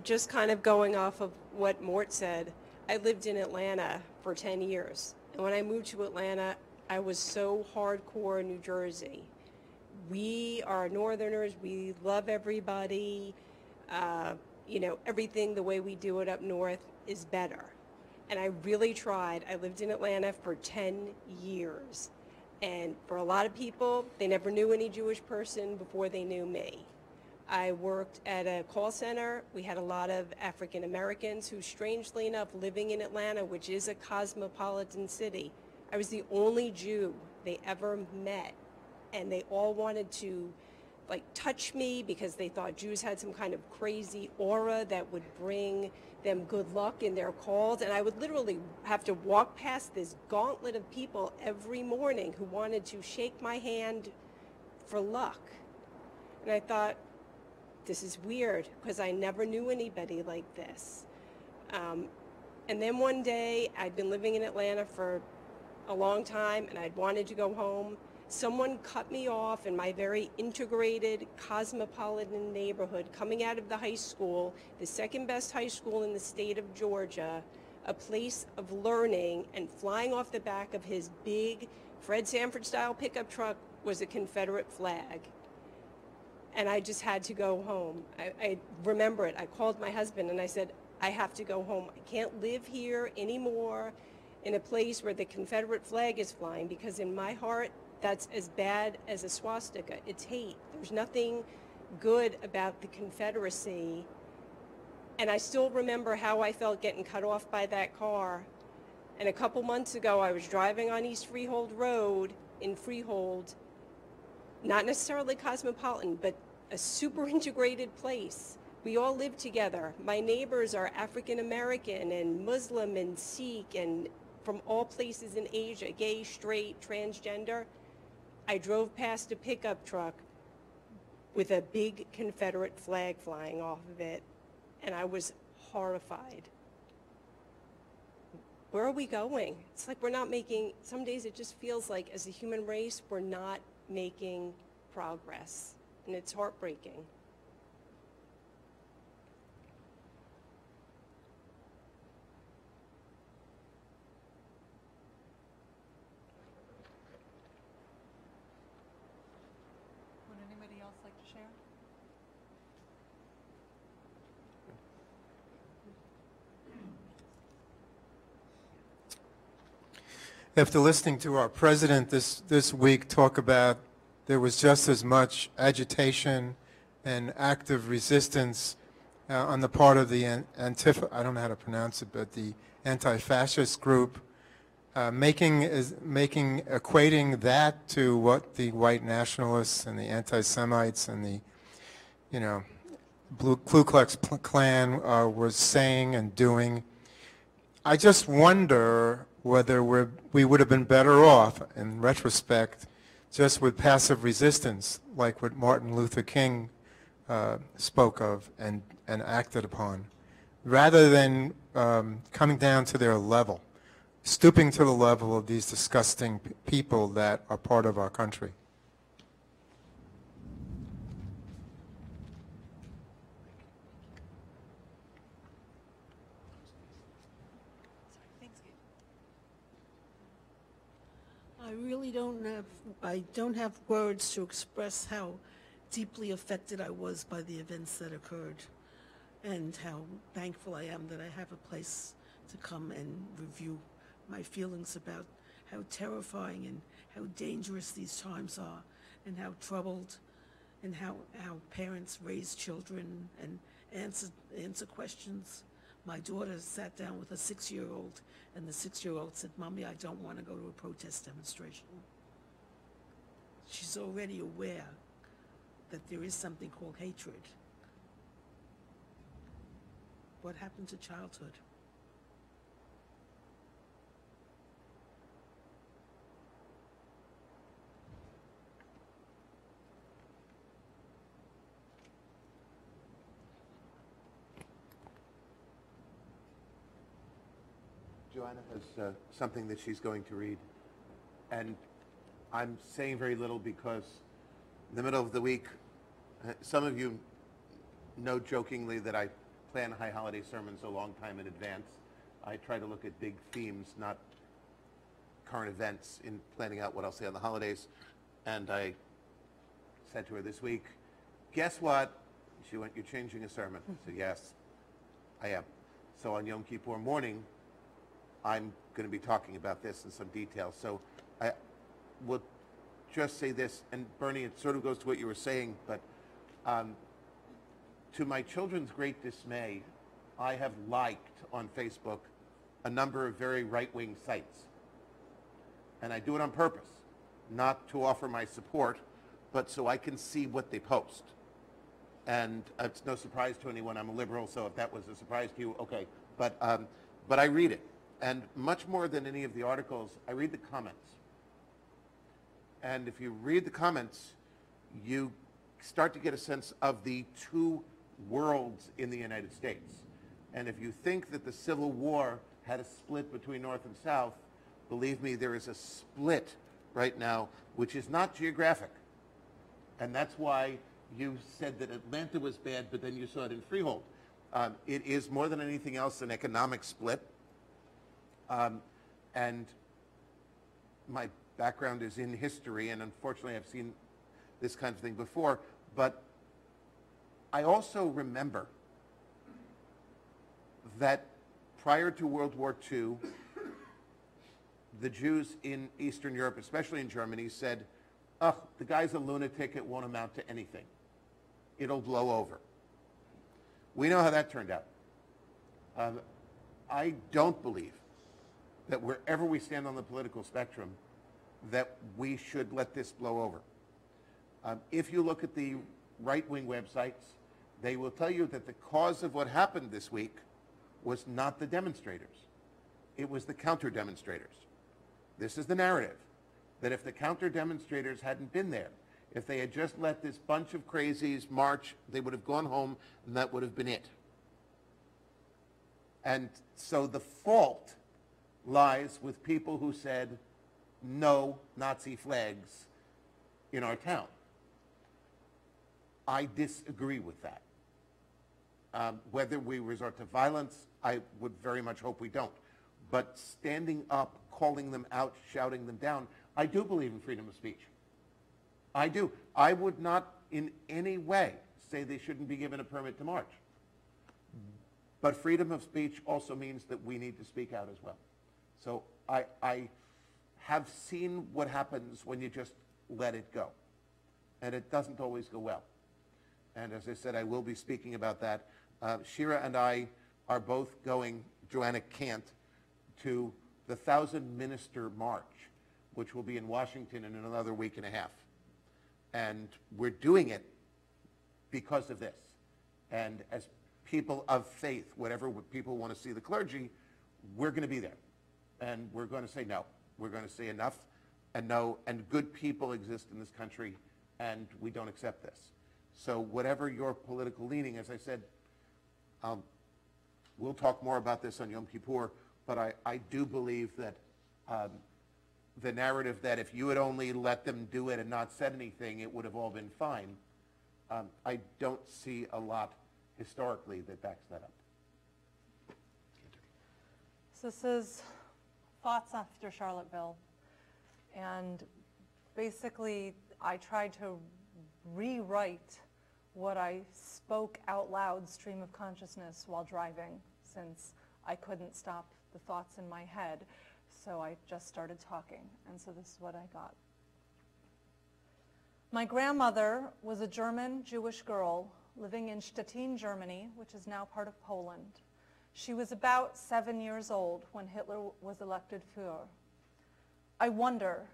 Just kind of going off of what Mort said, I lived in Atlanta for 10 years. And when I moved to Atlanta, I was so hardcore New Jersey. We are Northerners. We love everybody. You know, everything the way we do it up north is better. And I really tried. I lived in Atlanta for 10 years. And for a lot of people, they never knew any Jewish person before they knew me. I worked at a call center. We had a lot of African Americans who, strangely enough, living in Atlanta, which is a cosmopolitan city, I was the only Jew they ever met. And they all wanted to like touch me because they thought Jews had some kind of crazy aura that would bring them good luck in their calls. And I would literally have to walk past this gauntlet of people every morning who wanted to shake my hand for luck. And I thought, this is weird because I never knew anybody like this. And then one day, I'd been living in Atlanta for a long time and I'd wanted to go home. Someone cut me off in my very integrated cosmopolitan neighborhood, coming out of the high school, the second best high school in the state of Georgia, a place of learning, and flying off the back of his big Fred Sanford style pickup truck was a Confederate flag. And I just had to go home. I remember it. I called my husband and I said, I have to go home. I can't live here anymore in a place where the Confederate flag is flying, because in my heart, that's as bad as a swastika. It's hate. There's nothing good about the Confederacy. And I still remember how I felt getting cut off by that car. And a couple months ago, I was driving on East Freehold Road in Freehold, not necessarily cosmopolitan, but a super integrated place. We all live together. My neighbors are African American and Muslim and Sikh and from all places in Asia, gay, straight, transgender. I drove past a pickup truck with a big Confederate flag flying off of it, and I was horrified. Where are we going? It's like we're not making, some days it just feels like as a human race, we're not making progress, and it's heartbreaking. Would anybody else like to share? After listening to our president this week talk about there was just as much agitation and active resistance on the part of the Antifa, I don't know how to pronounce it, but the anti-fascist group, equating that to what the white nationalists and the anti-Semites and the, you know, Ku Klux Klan was saying and doing. I just wonder whether we would have been better off, in retrospect, just with passive resistance, like what Martin Luther King spoke of and acted upon, rather than coming down to their level, stooping to the level of these disgusting people that are part of our country. I don't have words to express how deeply affected I was by the events that occurred, and how thankful I am that I have a place to come and review my feelings about how terrifying and how dangerous these times are, and how troubled, and how parents raise children and answer questions. My daughter sat down with a 6-year-old, and the 6-year-old said, "Mommy, I don't want to go to a protest demonstration." She's already aware that there is something called hatred. What happened to childhood? Joanna has something that she's going to read, and I'm saying very little because in the middle of the week, some of you know jokingly that I plan high holiday sermons a long time in advance. I try to look at big themes, not current events, in planning out what I'll say on the holidays, and I said to her this week, guess what? She went, you're changing a sermon. I said, yes, I am. So on Yom Kippur morning, I'm going to be talking about this in some detail. So I will just say this, and Bernie, it sort of goes to what you were saying, but to my children's great dismay, I have liked on Facebook a number of very right-wing sites. And I do it on purpose, not to offer my support, but so I can see what they post. And it's no surprise to anyone, I'm a liberal, so if that was a surprise to you, okay. But I read it. And much more than any of the articles, I read the comments. And if you read the comments, you start to get a sense of the two worlds in the United States. And if you think that the Civil War had a split between North and South, believe me, there is a split right now, which is not geographic. And that's why you said that Atlanta was bad, but then you saw it in Freehold. It is more than anything else an economic split. And my background is in history, and unfortunately I've seen this kind of thing before, but I also remember that prior to World War II, the Jews in Eastern Europe, especially in Germany, said, ugh, the guy's a lunatic, it won't amount to anything. It'll blow over. We know how that turned out. I don't believe that wherever we stand on the political spectrum, that we should let this blow over. If you look at the right-wing websites, they will tell you that the cause of what happened this week was not the demonstrators. It was the counter-demonstrators. This is the narrative, that if the counter-demonstrators hadn't been there, if they had just let this bunch of crazies march, they would have gone home and that would have been it. And so the fault lies with people who said no Nazi flags in our town. I disagree with that. Whether we resort to violence, I would very much hope we don't. But standing up, calling them out, shouting them down, I do believe in freedom of speech. I do. I would not in any way say they shouldn't be given a permit to march. But freedom of speech also means that we need to speak out as well. So I have seen what happens when you just let it go. And it doesn't always go well. And as I said, I will be speaking about that. Shira and I are both going, Joanna can't, to the 1,000 Minister March, which will be in Washington in another week and a half. And we're doing it because of this. And as people of faith, whatever people want to see the clergy, we're going to be there. And we're going to say no. We're going to say enough and no, and good people exist in this country, and we don't accept this. So whatever your political leaning, as I said, we'll talk more about this on Yom Kippur, but I do believe that the narrative that if you had only let them do it and not said anything, it would have all been fine, I don't see a lot historically that backs that up. So this is thoughts after Charlottesville. And basically, I tried to rewrite what I spoke out loud, stream of consciousness, while driving, since I couldn't stop the thoughts in my head. So I just started talking, and so this is what I got. My grandmother was a German Jewish girl living in Stettin, Germany, which is now part of Poland. She was about 7 years old when Hitler was elected Führer. I wonder,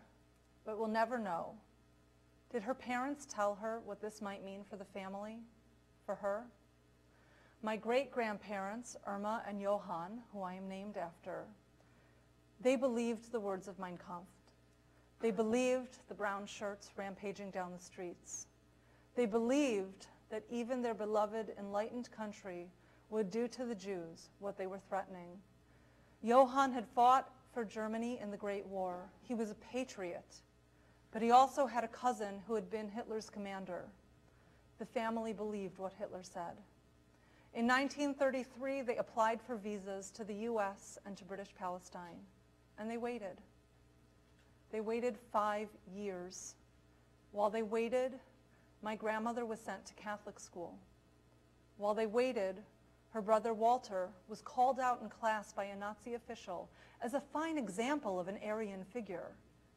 but we'll never know, did her parents tell her what this might mean for the family, for her? My great-grandparents, Irma and Johann, who I am named after, they believed the words of Mein Kampf. They believed the brown shirts rampaging down the streets. They believed that even their beloved, enlightened country would do to the Jews what they were threatening. Johann had fought for Germany in the Great War. He was a patriot, but he also had a cousin who had been Hitler's commander. The family believed what Hitler said. In 1933, they applied for visas to the US and to British Palestine, and they waited. They waited 5 years. While they waited, my grandmother was sent to Catholic school. While they waited, her brother Walter was called out in class by a Nazi official as a fine example of an Aryan figure.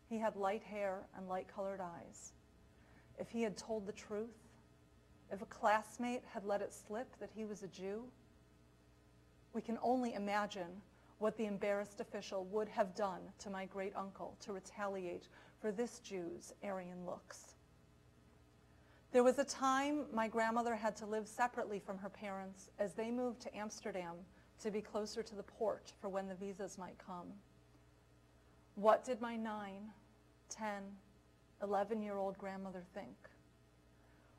He had light hair and light-colored eyes. If he had told the truth, if a classmate had let it slip that he was a Jew, we can only imagine what the embarrassed official would have done to my great-uncle to retaliate for this Jew's Aryan looks. There was a time my grandmother had to live separately from her parents as they moved to Amsterdam to be closer to the port for when the visas might come. What did my 9, 10, 11-year-old grandmother think?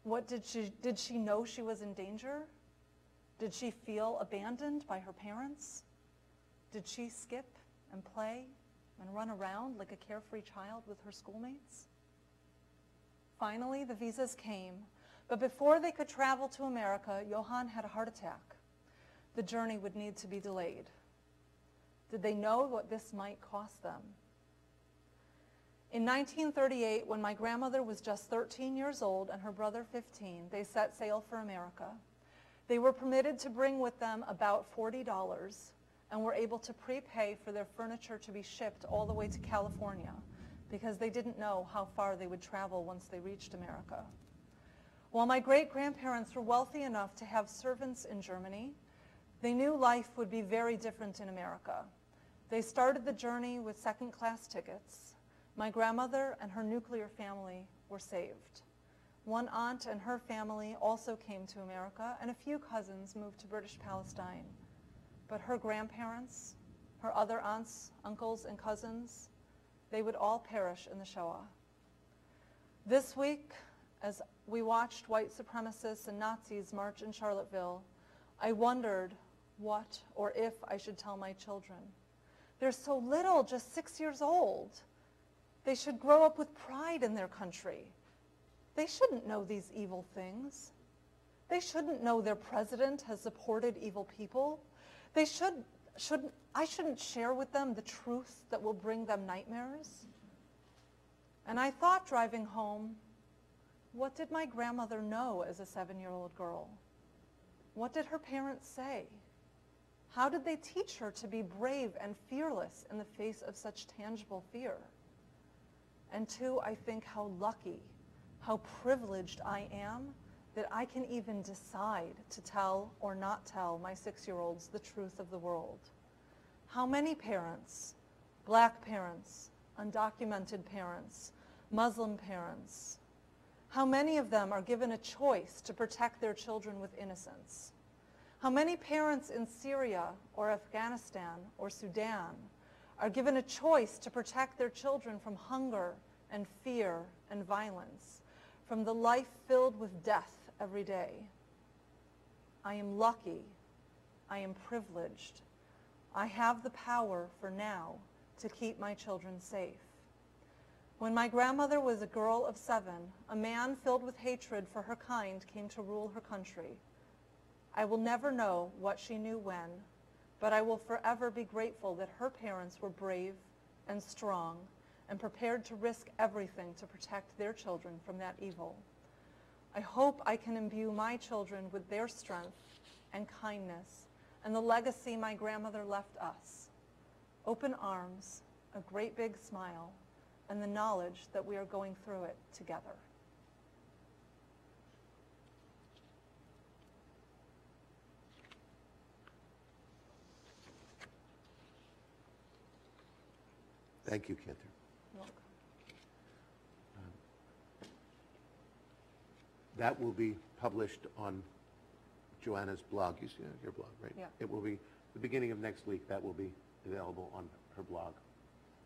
What did she know she was in danger? Did she feel abandoned by her parents? Did she skip and play and run around like a carefree child with her schoolmates? Finally, the visas came, but before they could travel to America, Johann had a heart attack. The journey would need to be delayed. Did they know what this might cost them? In 1938, when my grandmother was just 13 years old and her brother 15, they set sail for America. They were permitted to bring with them about $40 and were able to prepay for their furniture to be shipped all the way to California because they didn't know how far they would travel once they reached America. While my great-grandparents were wealthy enough to have servants in Germany, they knew life would be very different in America. They started the journey with second-class tickets. My grandmother and her nuclear family were saved. One aunt and her family also came to America, and a few cousins moved to British Palestine. But her grandparents, her other aunts, uncles, and cousins, they would all perish in the Shoah. This week, as we watched white supremacists and Nazis march in Charlottesville, I wondered what or if I should tell my children. They're so little, just 6 years old. They should grow up with pride in their country. They shouldn't know these evil things. They shouldn't know their president has supported evil people. I shouldn't share with them the truth that will bring them nightmares. And I thought driving home, what did my grandmother know as a 7-year-old girl? What did her parents say? How did they teach her to be brave and fearless in the face of such tangible fear? And two, I think how lucky, how privileged I am that I can even decide to tell or not tell my 6-year-olds the truth of the world. How many parents, black parents, undocumented parents, Muslim parents, how many of them are given a choice to protect their children with innocence? How many parents in Syria or Afghanistan or Sudan are given a choice to protect their children from hunger and fear and violence, from the life filled with death every day? I am lucky. I am privileged. I have the power for now to keep my children safe. When my grandmother was a girl of 7, a man filled with hatred for her kind came to rule her country. I will never know what she knew when, but I will forever be grateful that her parents were brave and strong and prepared to risk everything to protect their children from that evil. I hope I can imbue my children with their strength and kindness and the legacy my grandmother left us. Open arms, a great big smile, and the knowledge that we are going through it together. Thank you, Cantor. Welcome. That will be published on Joanna's blog. You see your blog, right? Yeah. It will be the beginning of next week. That will be available on her blog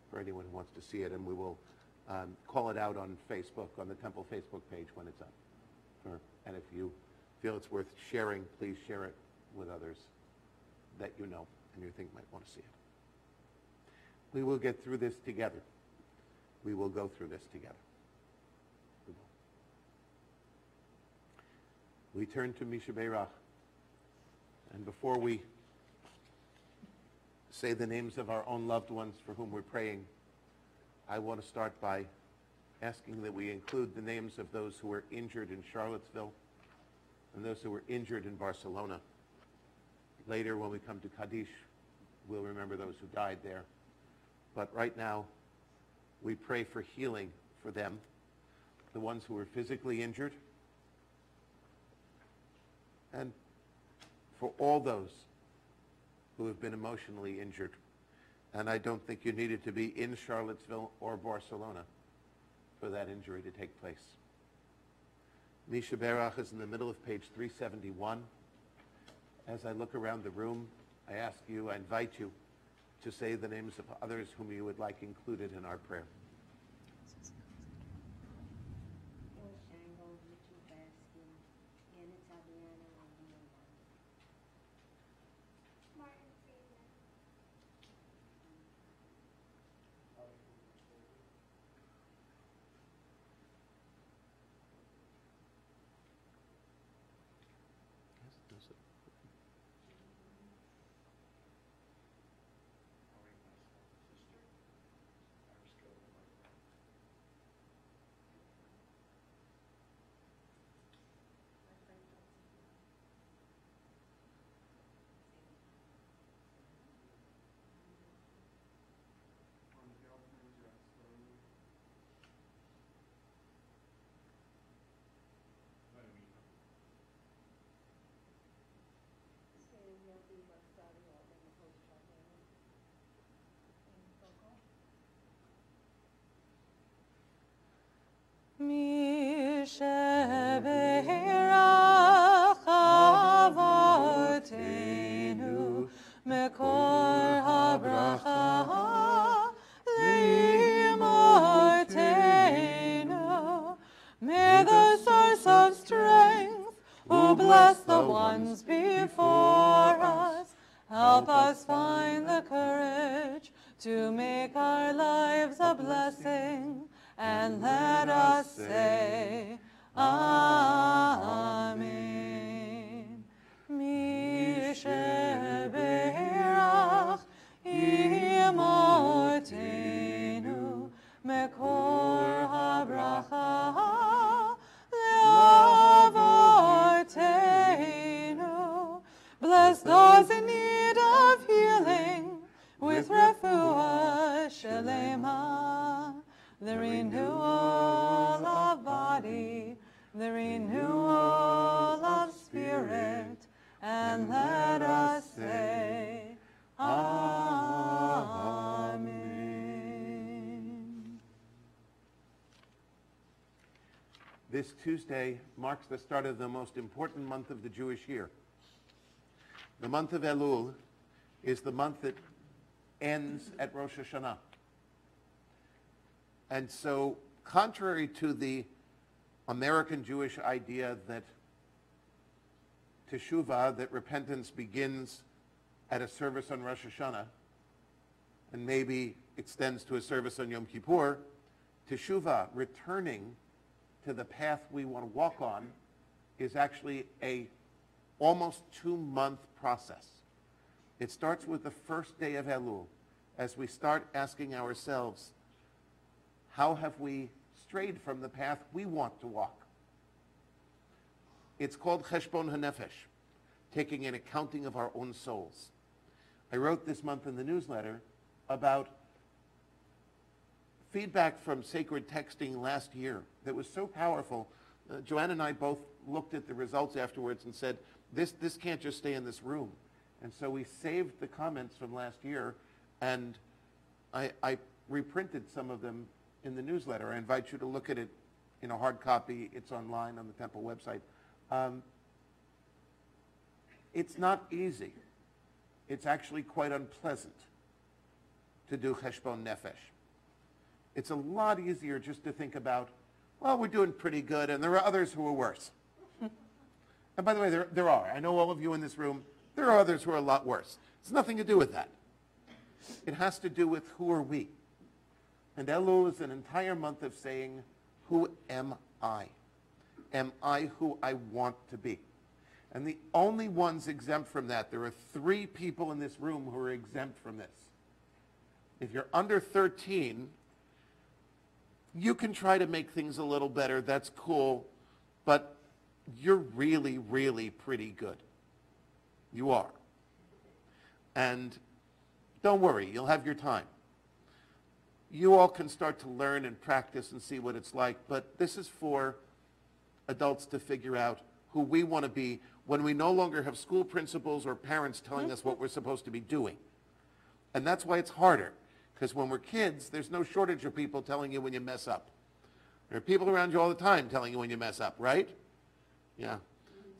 for anyone who wants to see it, and we will call it out on Facebook, on the Temple Facebook page when it's up. And if you feel it's worth sharing, please share it with others that you know and you think might want to see it. We will get through this together. We will go through this together. We will. We turn to Misha Beirach. And before we say the names of our own loved ones for whom we're praying, I want to start by asking that we include the names of those who were injured in Charlottesville and those who were injured in Barcelona. Later, when we come to Kaddish, we'll remember those who died there. But right now, we pray for healing for them, the ones who were physically injured, and for all those who have been emotionally injured. And I don't think you needed to be in Charlottesville or Barcelona for that injury to take place. Misha Berach is in the middle of page 371. As I look around the room, I invite you to say the names of others whom you would like included in our prayer. Mi shebeirach avotenu mekor habracha limotenu. May the source of strength, who bless the ones before us, help us find the courage to make our lives a blessing. And let us say, Amen. Mi shebeirach imotenu mekor habracha leavotenu. Bless those in need of healing with refuah shelema. The renewal of body, the renewal of spirit, and let us say, Amen. This Tuesday marks the start of the most important month of the Jewish year. The month of Elul is the month that ends at Rosh Hashanah. And so, contrary to the American Jewish idea that teshuvah, that repentance begins at a service on Rosh Hashanah, and maybe extends to a service on Yom Kippur, teshuvah, returning to the path we want to walk on, is actually a almost 2-month process. It starts with the first day of Elul, as we start asking ourselves, how have we strayed from the path we want to walk? It's called Cheshbon HaNefesh, taking an accounting of our own souls. I wrote this month in the newsletter about feedback from sacred texting last year that was so powerful. Joanne and I both looked at the results afterwards and said, this can't just stay in this room. And so we saved the comments from last year, and I reprinted some of them in the newsletter. I invite you to look at it in a hard copy. It's online on the Temple website. It's not easy. It's actually quite unpleasant to do Cheshbon Nefesh. It's a lot easier just to think about, well, we're doing pretty good, and there are others who are worse. And by the way, there are. I know all of you in this room, there are others who are a lot worse. It's nothing to do with that. It has to do with who are we. And Elul is an entire month of saying, who am I? Am I who I want to be? And the only ones exempt from that, there are 3 people in this room who are exempt from this. If you're under 13, You can try to make things a little better. That's cool. But you're really, really pretty good. You are. And don't worry, you'll have your time. You all can start to learn and practice and see what it's like, but this is for adults to figure out who we want to be when we no longer have school principals or parents telling us what we're supposed to be doing. And that's why it's harder, because when we're kids, there's no shortage of people telling you when you mess up. There are people around you all the time telling you when you mess up, right? Yeah.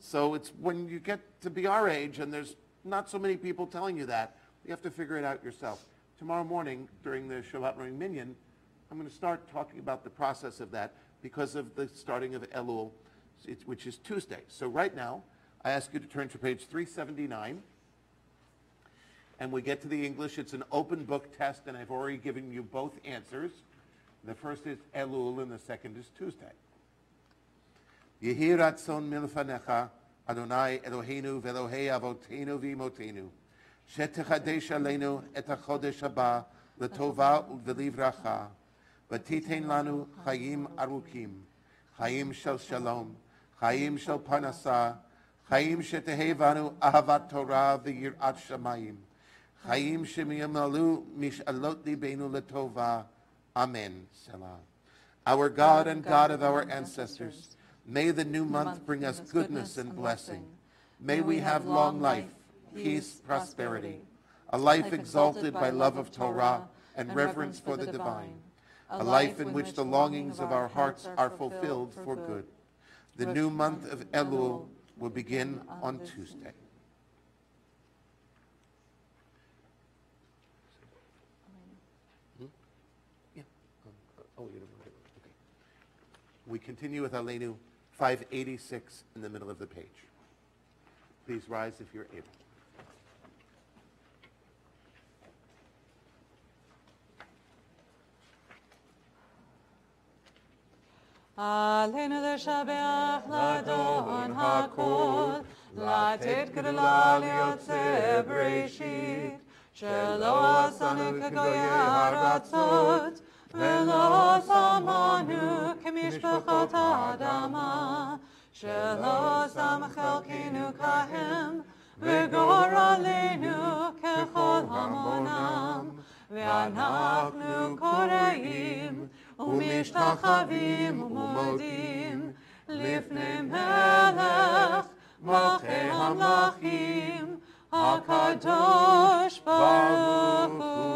So it's when you get to be our age and there's not so many people telling you that, you have to figure it out yourself. Tomorrow morning, during the Shabbat Morning Minyan, I'm going to start talking about the process of that because of the starting of Elul, which is Tuesday. So right now, I ask you to turn to page 379. And we get to the English. It's an open book test, and I've already given you both answers. The first is Elul, and the second is Tuesday. Yehi ratzon milfanecha, Adonai Eloheinu ve'Elohei avoteinu v'imotenu, shetechadesh aleinu et hachodesh haba l'tova u'v'livracha, v'titein lanu chayim arukim, chayim shel shalom, chayim shel parnasa, chayim shetehevanu ahavat Torah v'yirat shamayim, chayim shemiyamalu mishalot libenu l'tova. Amen. Selah. Our God and God of our ancestors, may the new month bring us goodness and blessing. May we have long life, peace, prosperity, a life exalted by love of Torah and reverence for the divine, a life in which the longings of our hearts are fulfilled for good. The new month of Elul will begin on Tuesday. We continue with Aleinu 586 in the middle of the page. Please rise if you're able. Aleinu l'shabeach l'adon hakol, latet gdula liyotzeh b'reshit, shelo asanu k'goyei haratzot, ולא שמענו כמשפחות האדמה, שלא שם חלקנו כהם, וגורלנו ככל המונם, ואנחנו קוראים ומשתחווים ומודים לפני מלך מלכי המלכים, הקדוש ברוך הוא.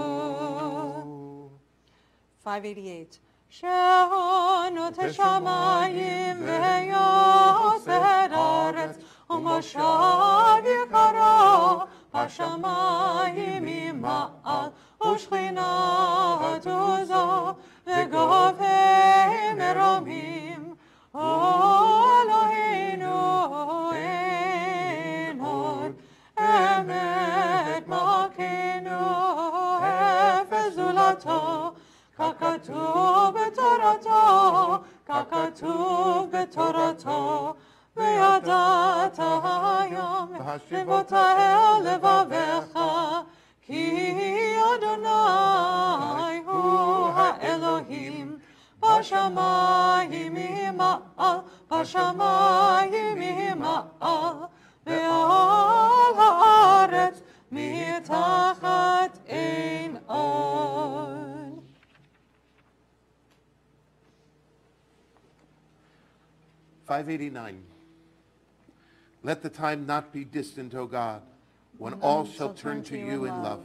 588. שעונות השמיים ויוסד ארץ ומושב יקרה בשמיים ממעל ושכינת עוזו וגופי מרומים אלוהינו אין עוד אמת מלכנו אפס זולתו ככתוב בתורתו, ככתוב בתורתו, וידעת היום לבות אל לבביך, כי אדוני הוא האלוהים, בשמיים ממעל, בשמיים ממעל, ועל הארץ מתחת אין עוד. 589. Let the time not be distant, O God, when all shall turn to you in love,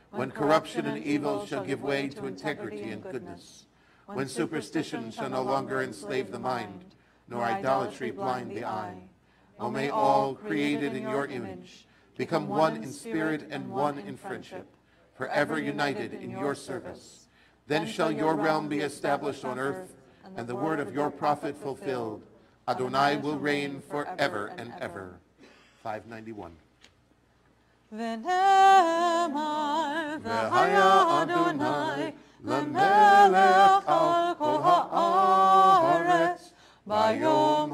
when corruption and evil shall give way to integrity and goodness, when superstition shall no longer enslave the mind, nor idolatry blind the eye. O may all created in your image become one in spirit and one in friendship, forever united in your service. Then shall your realm be established on earth, and the word of your prophet fulfilled. Adonai will reign forever and ever. 591. ונאמר והיה אדוני למלך על כל הארץ ביום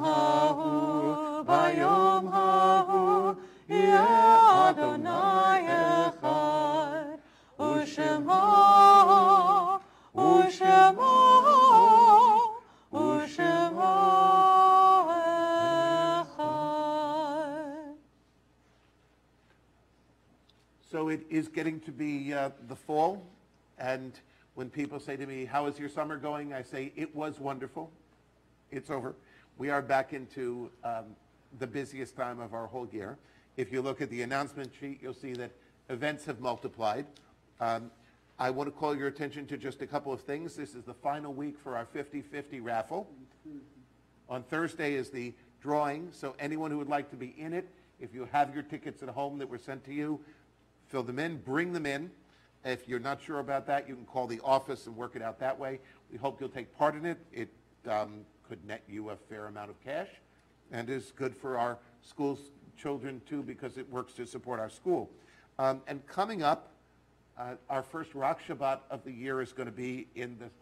ההוא יהיה אדוני אחד ושמו So it is getting to be the fall, and when people say to me, how is your summer going? I say, it was wonderful. It's over. We are back into the busiest time of our whole year. If you look at the announcement sheet, you'll see that events have multiplied. I want to call your attention to just a couple of things. This is the final week for our 50-50 raffle. On Thursday is the drawing, so anyone who would like to be in it, if you have your tickets at home that were sent to you, fill them in, bring them in. If you're not sure about that, you can call the office and work it out that way. We hope you'll take part in it. It could net you a fair amount of cash and is good for our school's children too, because it works to support our school. And coming up, our first Rock Shabbat of the year is going to be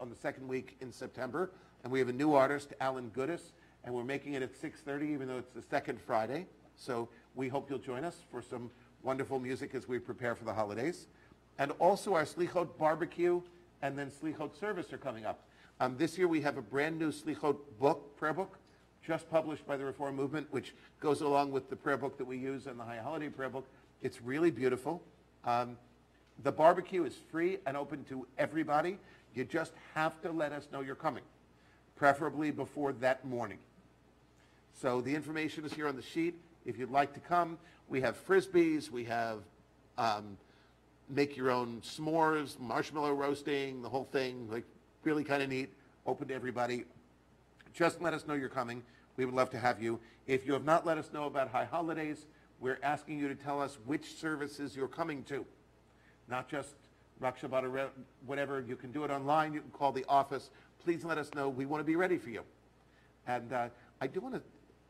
on the second week in September, and we have a new artist, Alan Goodis, and we're making it at 6:30, even though it's the second Friday. So we hope you'll join us for some wonderful music as we prepare for the holidays. And also our Slichot barbecue and then Slichot service are coming up. This year we have a brand new Slichot book, prayer book, just published by the Reform Movement, which goes along with the prayer book that we use and the High Holiday prayer book. It's really beautiful. The barbecue is free and open to everybody. You just have to let us know you're coming, preferably before that morning. So the information is here on the sheet. If you'd like to come, we have Frisbees, we have make your own s'mores, marshmallow roasting, the whole thing, like really kind of neat, open to everybody. Just let us know you're coming. We would love to have you. If you have not let us know about High Holidays, we're asking you to tell us which services you're coming to. Not just Rock Shabbat or whatever. You can do it online. You can call the office. Please let us know. We want to be ready for you. And I do want to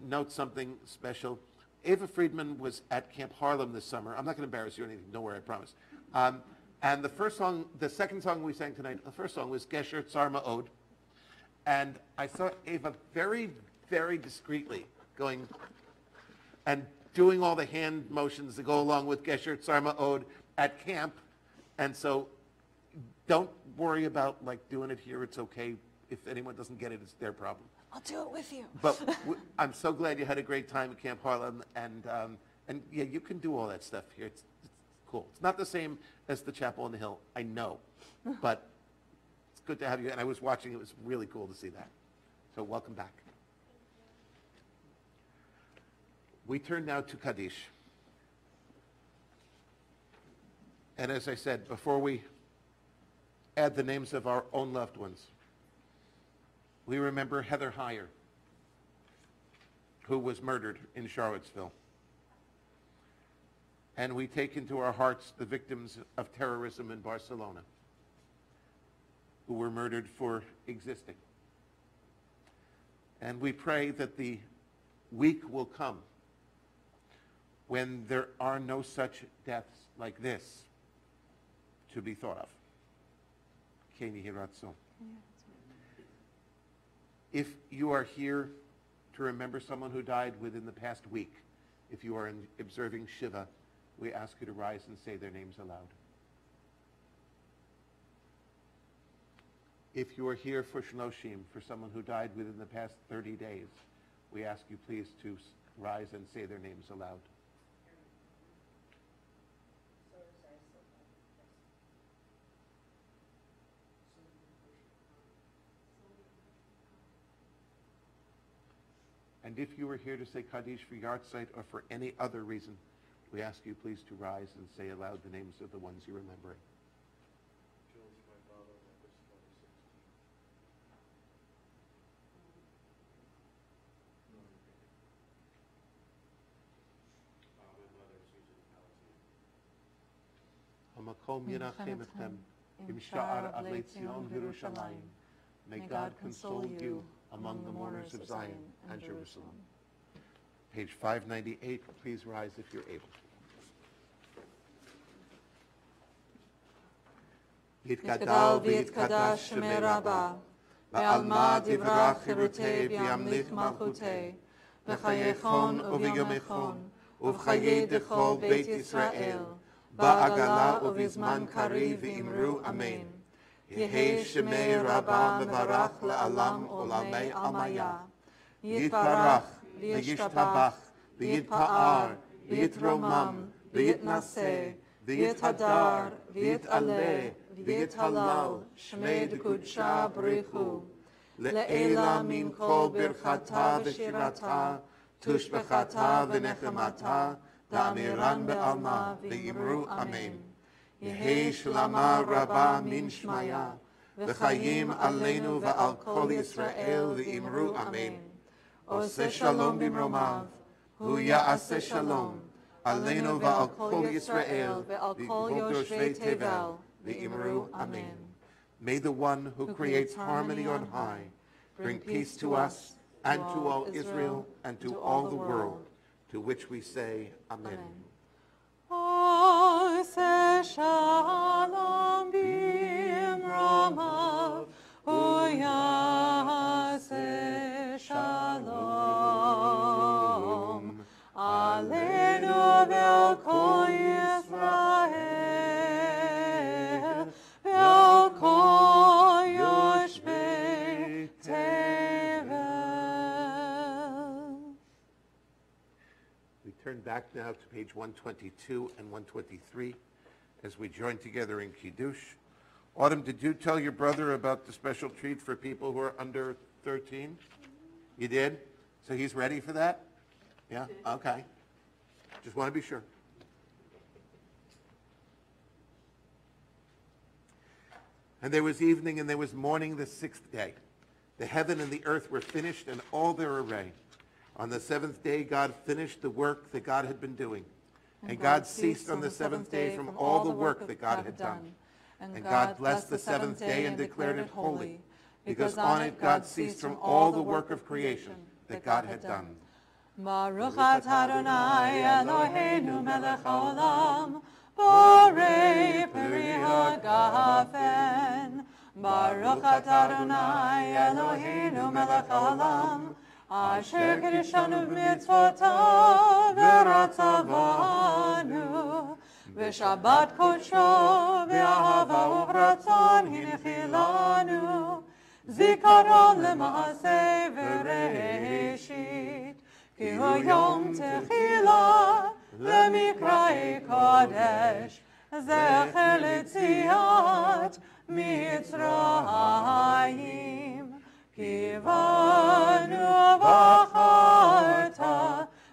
note something special. Ava Friedman was at Camp Harlem this summer. I'm not going to embarrass you or anything. Don't worry, I promise. And the second song we sang tonight, the first song was Gesher Tzarma Od. And I saw Ava very, very discreetly going and doing all the hand motions that go along with Gesher Tzarma Od at camp. And so don't worry about like doing it here. It's okay. If anyone doesn't get it, it's their problem. I'll do it with you. But I'm so glad you had a great time at Camp Harlem, and yeah, you can do all that stuff here. It's cool. It's not the same as the Chapel on the Hill, I know, but it's good to have you. And I was watching; it was really cool to see that. So welcome back. We turn now to Kaddish, and as I said before, we add the names of our own loved ones. We remember Heather Heyer, who was murdered in Charlottesville. And we take into our hearts the victims of terrorism in Barcelona, who were murdered for existing. And we pray that the week will come when there are no such deaths like this to be thought of. Ken Yehi Ratzon. If you are here to remember someone who died within the past week, if you are observing Shiva, we ask you to rise and say their names aloud. If you are here for Shloshim, for someone who died within the past 30 days, we ask you please to rise and say their names aloud. And if you are here to say Kaddish for Yartzeit or for any other reason, we ask you please to rise and say aloud the names of the ones you're remembering. Hamakom Yirachem Etchem, Im Sha'ar Avei Tzion Yerushalayim. May God console you among the mourners of Zion and Jerusalem. Page 598, please rise if you're able. Yitkadal v'yitkadash shemei Rabbah, ve'alma divrach chirutei v'yamlich malchutei, v'chayechon u'vyomechon, u'v'chayei dechol Beit Yisrael, ba'agala u'vizman kariv v'imru amen. Yehi shemei Rabbah mevarach la'alam olamei amaya. Yitbarach v'yishtabach v'yitpa'ar v'yitromam v'yitnaseh ויתהדר, ויתעלה, ויתהלל, שמי דקודשה בריחו. לעילה מן כל ברכתה ושירתה, תושבחתה ונחמתה, דאמירן בעלמא, ואמרו אמן. יהי שלמה רבה מן שמיה, וחיים עלינו ועל כל ישראל, ואמרו אמן. עושה שלום במרומיו, הוא יעשה שלום, עלינו ועל כל ישראל, ועל כל יושבי תבל, ואמרו אמן. May the one who creates harmony on high bring peace to us and to all Israel and to all the world, to which we say Amen. Ose shalom bimromav, uyase shalom, aleinu ve'al kol Yisrael, ve'al kol yoshvei tevel. We turn back now to page 122 and 123 as we join together in Kiddush. Autumn, did you tell your brother about the special treat for people who are under 13? You did? So he's ready for that? Yeah? Okay. Just want to be sure. And there was evening and there was morning the 6th day. The heaven and the earth were finished and all their array. On the 7th day, God finished the work that God had been doing. And God ceased on the 7th day from all the work that God had done. And God blessed the 7th day and declared it holy, because on it God ceased from all the work of creation that God had done. Baruch atah Adonai Eloheinu melech haolam, borei peri hagafen. Baruch atah Adonai Eloheinu melech haolam, asher kiddushanu b'mitzvotav v'ratzavanu, v'shabbat kodsho v'ahava u'ratzon hinechilanu, zikaron lema'aseh v'reishit, ki hu yom techila lemikra'i kodesh, zecher letziat mitzrayim. Kivanu v'acharta,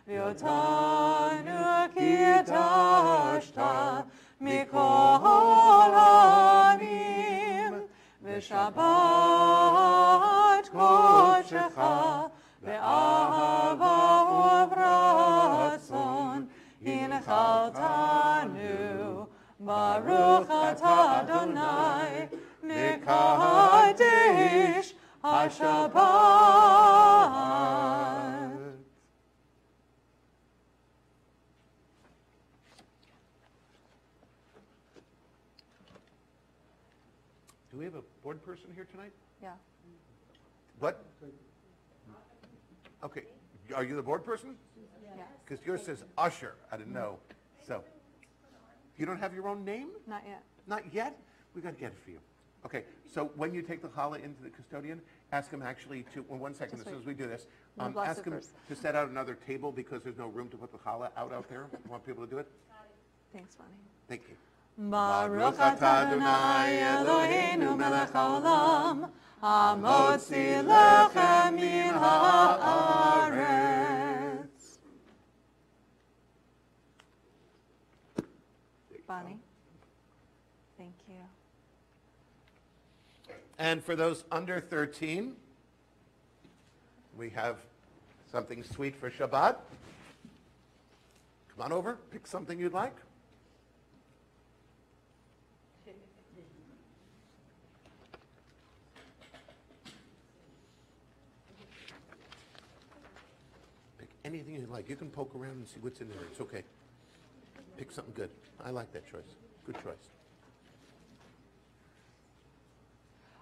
v'yotanu kidashta, mikol ha'amim, v'shabbat kodshecha, v'ahava u'vratzon, hinchaltanu, Baruch atah Adonai, mekadesh HaShabbat. Do we have a board person here tonight? Yeah. What? Okay. Are you the board person? Yes. Because yours says usher. I didn't know. So, you don't have your own name? Not yet. Not yet? We got to get it for you. Okay, so when you take the challah into the custodian, ask him actually to, well, 1 second, as soon as we do this, bless ask it him first. to set out another table because there's no room to put the challah out there. You want people to do it? Thanks, Bonnie. Thank you. Baruch atah Adonai Eloheinu melech haolam, hamotzi lechem min haaretz. Bonnie. Thank you. And for those under 13, we have something sweet for Shabbat. Come on over, pick something you'd like. Pick anything you'd like. You can poke around and see what's in there. It's okay. Pick something good. I like that choice. Good choice.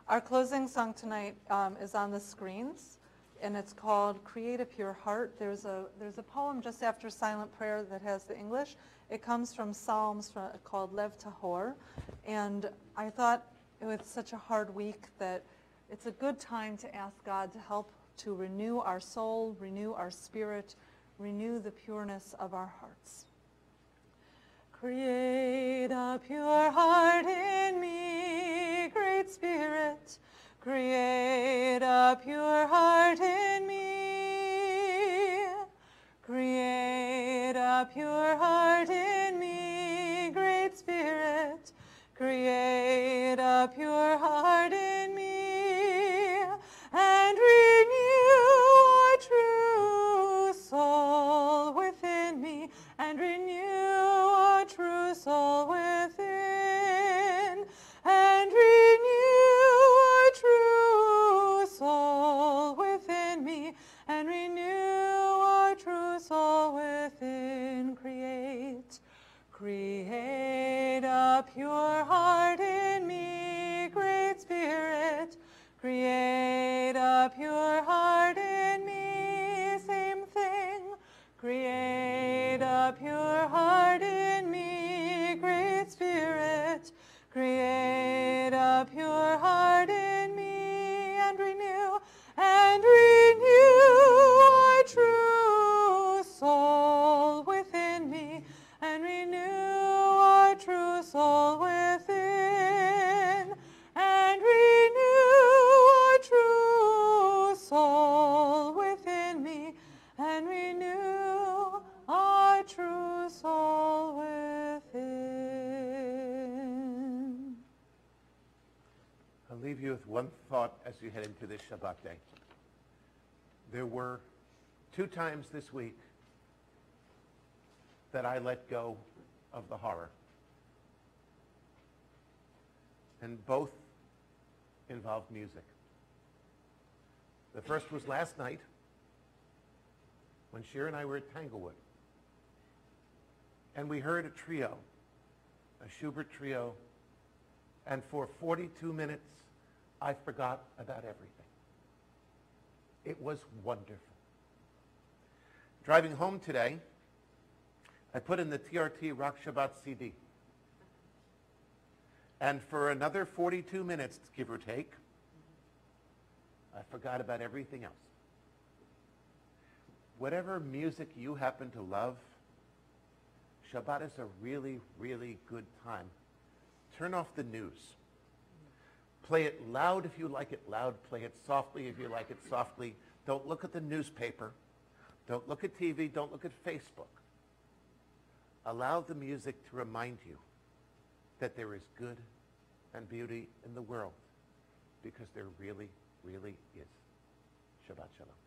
Our closing song tonight is on the screens, and it's called Create a Pure Heart. There's a poem just after silent prayer that has the English. It comes from Psalms called Lev Tahor, and I thought with such a hard week that it's a good time to ask God to help to renew our soul, renew our spirit, renew the pureness of our hearts. Create a pure heart in me, Great Spirit. Create a pure heart in me. Create a pure heart in me, Great Spirit. Create a pure heart in me, and renew a true soul within me, and renew a true soul within, and renew a true soul within me, and renew a true soul within. Create a pure heart in me, Great Spirit. Create a pure heart in me, same thing. Create a pure heart in me, Great Spirit. Create a pure heart in me, and renew a true soul within me, and renew a true soul within, and renew a true soul within me, and renew a true soul within. I'll leave you with one thought as you head into this Shabbat day. There were 2 times this week that I let go of the horror. And both involved music. The first was last night when Shira and I were at Tanglewood. And we heard a trio, a Schubert trio, and for 42 minutes, I forgot about everything. It was wonderful. Driving home today, I put in the TRT Rock Shabbat CD. And for another 42 minutes, give or take, I forgot about everything else. Whatever music you happen to love, Shabbat is a really, really good time. Turn off the news. Play it loud if you like it loud. Play it softly if you like it softly. Don't look at the newspaper. Don't look at TV. Don't look at Facebook. Allow the music to remind you that there is good and beauty in the world, because there really, really is. Shabbat Shalom.